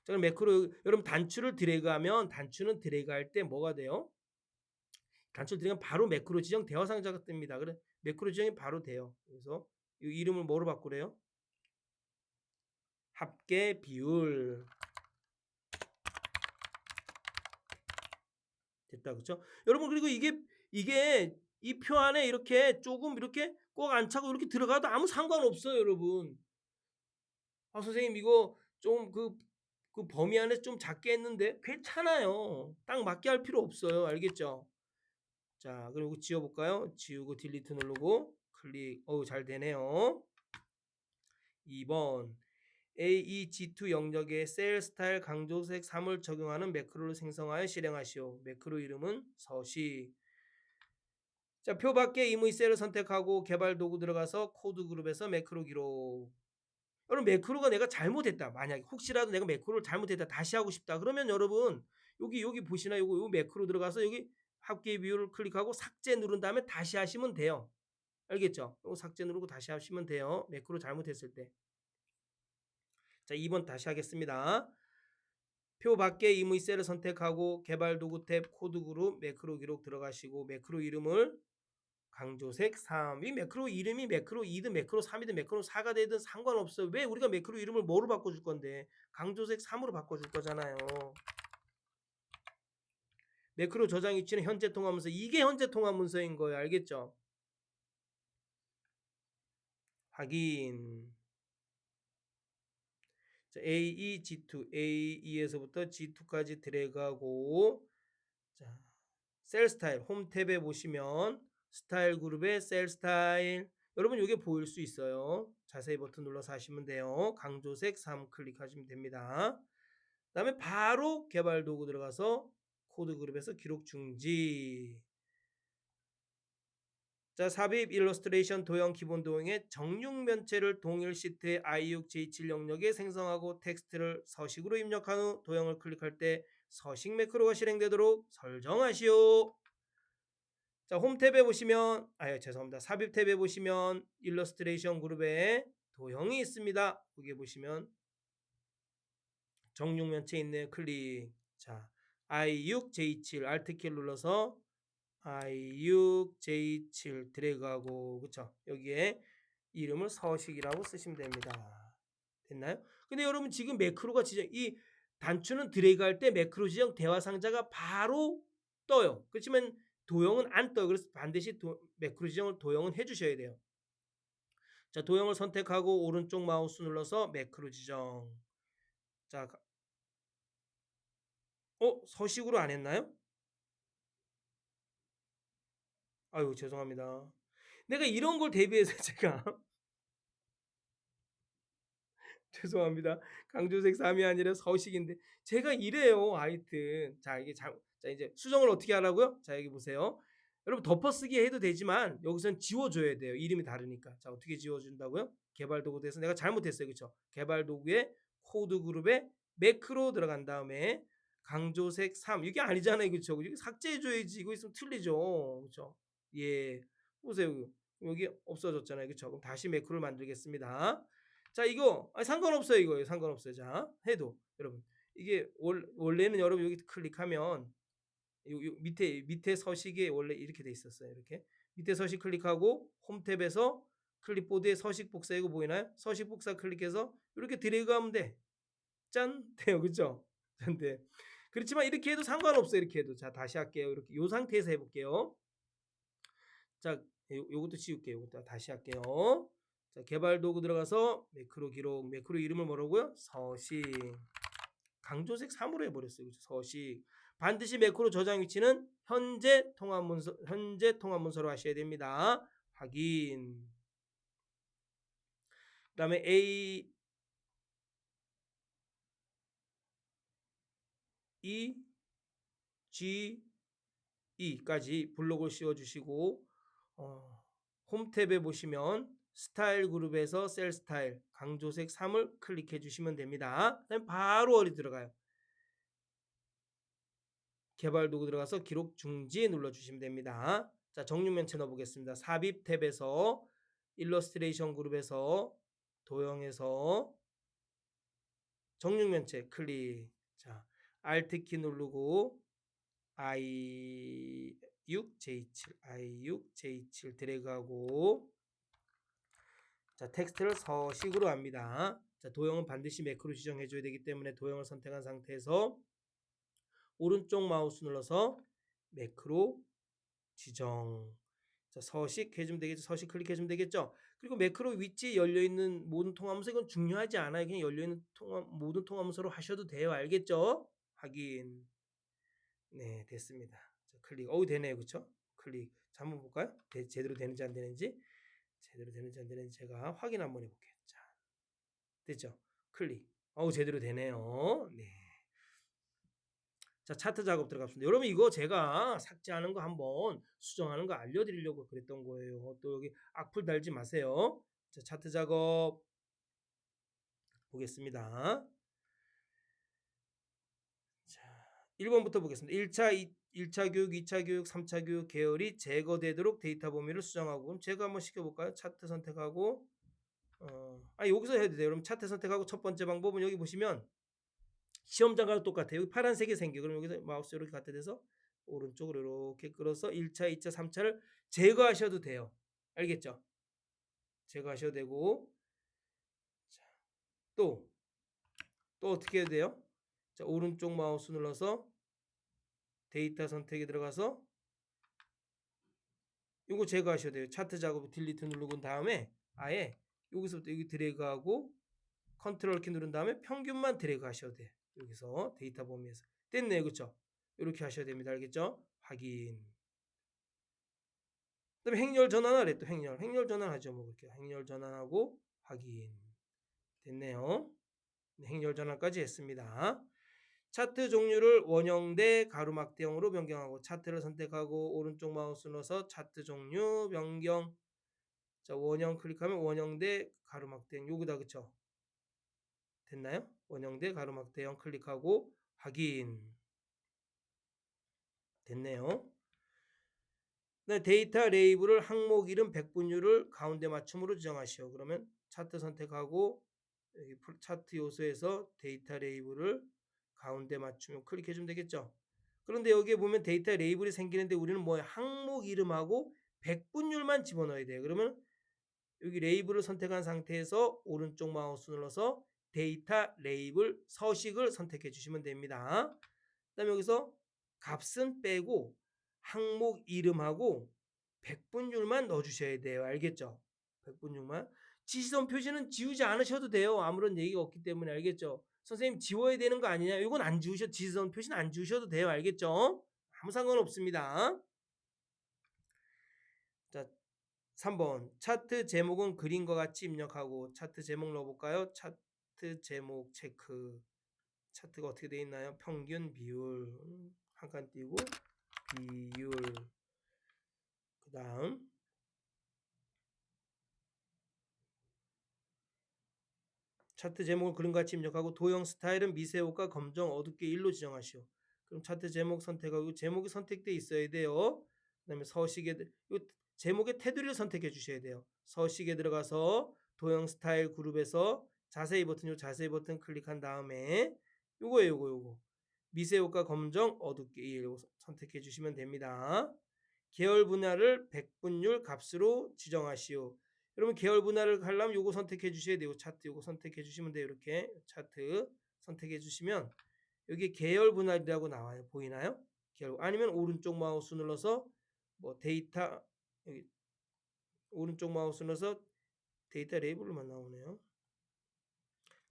자, 그럼 매크로 여러분 단추를 드래그하면 단추는 드래그할 때 뭐가 돼요? 단추를 드래그하면 바로 매크로 지정 대화 상자가 뜹니다. 그래 매크로 지정이 바로 돼요. 그래서 이 이름을 뭐로 바꾸래요? 합계 비율. 됐다, 그렇죠? 여러분 그리고 이게 이 표 안에 이렇게 조금 이렇게 꼭 안 차고 이렇게 들어가도 아무 상관없어요, 여러분. 선생님 이거 좀 그 범위 안에서 좀 작게 했는데 괜찮아요. 딱 맞게 할 필요 없어요. 알겠죠? 자, 그리고 지워볼까요? 지우고 딜리트 누르고 클릭. 잘 되네요. 2번 AEG2 영역에 셀 스타일 강조색 3을 적용하는 매크로를 생성하여 실행하시오. 매크로 이름은 서식. 자, 표 밖에 임의 셀을 선택하고 개발 도구 들어가서 코드 그룹에서 매크로 기록. 여러분 매크로가 내가 잘못했다. 만약에 혹시라도 내가 매크로를 잘못했다. 다시 하고 싶다. 그러면 여러분 여기 보시나 요거 매크로 들어가서 여기 합계 비율을 클릭하고 삭제 누른 다음에 다시 하시면 돼요. 알겠죠? 요거 삭제 누르고 다시 하시면 돼요. 매크로 잘못했을 때. 자, 2번 다시 하겠습니다. 표 밖에 임의 셀을 선택하고 개발 도구 탭 코드 그룹 매크로 기록 들어가시고 매크로 이름을 강조색 3. 이 매크로 이름이 매크로 2든 매크로 3이든 매크로 4가 되든 상관없어요. 왜 우리가 매크로 이름을 뭐로 바꿔줄 건데 강조색 3으로 바꿔줄 거잖아요. 매크로 저장 위치는 현재 통화 문서. 이게 현재 통화 문서인 거예요. 알겠죠? 확인. 자, A2, G2, A2에서부터 G2까지 드래그하고 자, 셀 스타일 홈 탭에 보시면 스타일 그룹의 셀 스타일 여러분 이게 보일 수 있어요. 자세히 버튼 눌러서 하시면 돼요. 강조색 3 클릭하시면 됩니다. 그 다음에 바로 개발 도구 들어가서 코드 그룹에서 기록 중지. 자, 삽입 일러스트레이션 도형 기본 도형의 정육 면체를 동일 시트의 i6 j7 영역에 생성하고 텍스트를 서식으로 입력한 후 도형을 클릭할 때 서식 매크로가 실행되도록 설정하시오. 자, 홈 탭에 보시면 죄송합니다. 삽입 탭에 보시면 일러스트레이션 그룹에 도형이 있습니다. 여기 보시면 정육 면체 있네요. 클릭. 자, i6 j7 Alt키를 눌러서 i6 j7 드래그하고 그쵸? 여기에 이름을 서식이라고 쓰시면 됩니다. 됐나요? 근데 여러분 지금 매크로가 지정 이 단추는 드래그할 때 매크로 지정 대화 상자가 바로 떠요. 그렇지만 도형은 안 떠요. 그래서 반드시 매크로 지정을 도형은 해주셔야 돼요. 자, 도형을 선택하고 오른쪽 마우스 눌러서 매크로 지정. 자, 서식으로 안 했나요? 아유 죄송합니다. 내가 이런 걸 대비해서 제가 죄송합니다. 강조색 3이 아니라 서식인데 제가 이래요. 하여튼 자 이게 자 이제 수정을 어떻게 하라고요? 자 여기 보세요. 여러분 덮어쓰기 해도 되지만 여기선 지워줘야 돼요. 이름이 다르니까. 자 어떻게 지워준다고요? 개발 도구에서 내가 잘못했어요. 그렇죠? 개발 도구에 코드 그룹에 매크로 들어간 다음에 강조색 3 이게 아니잖아요. 그렇죠? 이거 삭제해줘야지. 이거 있으면 틀리죠. 그렇죠? 예 보세요. 여기 없어졌잖아요. 그렇죠? 그럼 다시 매크로를 만들겠습니다. 자 이거 상관없어요. 이거 상관없어요. 자 해도 여러분 이게 원래는 여러분 여기 클릭하면 요 밑에 서식에 원래 이렇게 돼 있었어요. 이렇게 밑에 서식 클릭하고 홈 탭에서 클립보드에 서식 복사 이거 보이나요? 서식 복사 클릭해서 이렇게 드래그하면 돼. 짠 돼요. 그렇죠? 근데 그렇지만 이렇게 해도 상관없어요. 이렇게 해도 자 다시 할게요. 이렇게 요 상태에서 해볼게요. 자 요것도 지울게요. 요것도 다시 할게요. 자, 개발 도구 들어가서 매크로 기록, 매크로 이름을 뭐라고요? 서식. 강조색 3으로 해버렸어요. 그렇죠? 서식. 반드시 매크로 저장 위치는 현재 통합 문서로 하셔야 됩니다. 확인. 그다음에 A E G E까지 블록을 씌워주시고 홈 탭에 보시면 스타일 그룹에서 셀 스타일 강조색 3을 클릭해 주시면 됩니다. 그다음에 바로 어디 들어가요? 개발 도구 들어가서 기록 중지 눌러 주시면 됩니다. 자, 정육면체 넣어 보겠습니다. 삽입 탭에서 일러스트레이션 그룹에서 도형에서 정육면체 클릭. 자, Alt 키 누르고 i6 j7 드래그하고 자, 텍스트를 서식으로 합니다. 자, 도형은 반드시 매크로 지정해 줘야 되기 때문에 도형을 선택한 상태에서 오른쪽 마우스 눌러서 매크로 지정. 자, 서식 해주면 되겠죠. 서식 클릭해주면 되겠죠. 그리고 매크로 위치에 열려있는 모든 통합문서 이건 중요하지 않아요. 그냥 열려있는 모든 통합문서로 하셔도 돼요. 알겠죠? 확인. 네, 됐습니다. 자, 클릭. 되네요. 그쵸? 클릭. 자, 한번 볼까요? 제대로 되는지 안 되는지. 제대로 되는지 안 되는지 제가 확인 한번 해볼게요. 자, 됐죠? 클릭. 제대로 되네요. 네. 자, 차트 작업 들어갑니다. 여러분 이거 제가 삭제하는 거 한번 수정하는 거 알려드리려고 그랬던 거예요. 또 여기 악플 달지 마세요. 자, 차트 작업 보겠습니다. 자, 1번부터 보겠습니다. 1차 교육, 2차 교육, 3차 교육 계열이 제거되도록 데이터 범위를 수정하고 그럼 제가 한번 시켜볼까요? 차트 선택하고 여기서 해도 돼요. 그럼 차트 선택하고 첫 번째 방법은 여기 보시면 시험장과 똑같아요. 여기 파란색이 생겨. 그럼 여기서 마우스 이렇게 갖다 대서 오른쪽으로 이렇게 끌어서 1차, 2차, 3차를 제거하셔도 돼요. 알겠죠? 제거하셔도 되고 또 어떻게 해야 돼요? 자, 오른쪽 마우스 눌러서 데이터 선택에 들어가서 이거 제거하셔야 돼요. 차트 작업 딜리트 누르고 다음에 아예 여기서부터 여기 드래그하고 컨트롤 키 누른 다음에 평균만 드래그 하셔도 돼요. 여기서 데이터 범위에서 됐네요. 그렇죠? 이렇게 하셔야 됩니다. 알겠죠? 확인. 그다음에 행렬 전환하래. 또 행렬 전환하죠. 뭐 그렇게 행렬 전환하고 확인. 됐네요. 네, 행렬 전환까지 했습니다. 차트 종류를 원형 대 가로막대형으로 변경하고 차트를 선택하고 오른쪽 마우스 눌러서 차트 종류 변경. 자, 원형 클릭하면 원형 대 가로막대형 요거다. 그쵸? 됐나요? 원형 대 가로막대형 클릭하고 확인. 됐네요. 네, 데이터 레이블을 항목 이름 백분율을 가운데 맞춤으로 지정하시오. 그러면 차트 선택하고 여기 차트 요소에서 데이터 레이블을 가운데 맞추면 클릭해 주면 되겠죠. 그런데 여기에 보면 데이터 레이블이 생기는데 우리는 뭐예요? 항목 이름하고 백분율만 집어넣어야 돼요. 그러면 여기 레이블을 선택한 상태에서 오른쪽 마우스 눌러서 데이터 레이블 서식을 선택해 주시면 됩니다. 그다음에 여기서 값은 빼고 항목 이름하고 백분율만 넣어주셔야 돼요. 알겠죠? 백분율만. 지시선 표시는 지우지 않으셔도 돼요. 아무런 얘기가 없기 때문에. 알겠죠? 선생님 지워야 되는 거 아니냐? 이건 안 지우셔도, 지시선 표시는 안 지우셔도 돼요. 알겠죠? 아무 상관없습니다. 자, 3번 차트 제목은 그림과 같이 입력하고 차트 제목 넣어볼까요? 차트 제목 체크. 차트가 어떻게 되어 있나요? 평균 비율 한 칸 띄고 비율. 그 다음 차트 제목을 그림과 같이 입력하고 도형 스타일은 미세호가 검정 어둡게 1로 지정하시오. 그럼 차트 제목 선택하고 제목이 선택돼 있어야 돼요. 그 다음에 서식에 제목의 테두리를 선택해 주셔야 돼요. 서식에 들어가서 도형 스타일 그룹에서 자세히 버튼, 요 자세히 버튼 클릭한 다음에 요거 미세호가 검정 어둡게 1 선택해 주시면 됩니다. 계열 분할을 백분율 값으로 지정하시오. 여러분 계열 분할을 하려면 요거 선택해 주셔야 돼요. 차트 요거 선택해 주시면 돼요. 이렇게 차트 선택해 주시면 여기 계열 분할이라고 나와요. 보이나요? 계열. 아니면 오른쪽 마우스 눌러서 뭐 데이터 여기 오른쪽 마우스 눌러서 데이터 레이블로만 나오네요.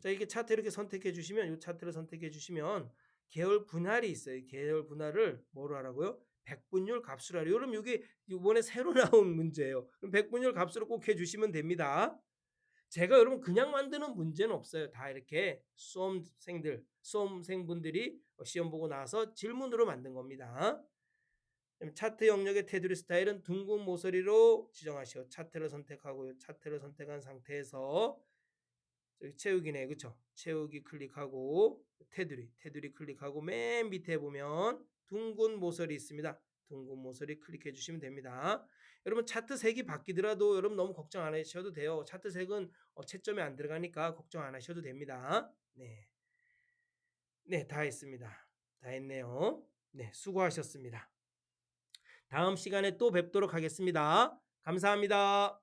자, 이렇게 차트 이렇게 선택해 주시면 이 차트를 선택해 주시면 계열 분할이 있어요. 계열 분할을 뭐로 하라고요? 백분율 값으로 하래요. 그럼 이게 이번에 새로 나온 문제예요. 그럼 백분율 값으로 꼭 해주시면 됩니다. 제가 여러분 그냥 만드는 문제는 없어요. 다 이렇게 수험생분들이 시험 보고 나서 질문으로 만든 겁니다. 차트 영역의 테두리 스타일은 둥근 모서리로 지정하시오. 차트를 선택하고 차트를 선택한 상태에서 채우기네. 그쵸? 채우기 클릭하고 테두리 클릭하고 맨 밑에 보면 둥근 모서리 있습니다. 둥근 모서리 클릭해 주시면 됩니다. 여러분 차트 색이 바뀌더라도 여러분 너무 걱정 안 하셔도 돼요. 차트 색은 채점이 안 들어가니까 걱정 안 하셔도 됩니다. 네. 네, 다 했습니다. 다 했네요. 네, 수고하셨습니다. 다음 시간에 또 뵙도록 하겠습니다. 감사합니다.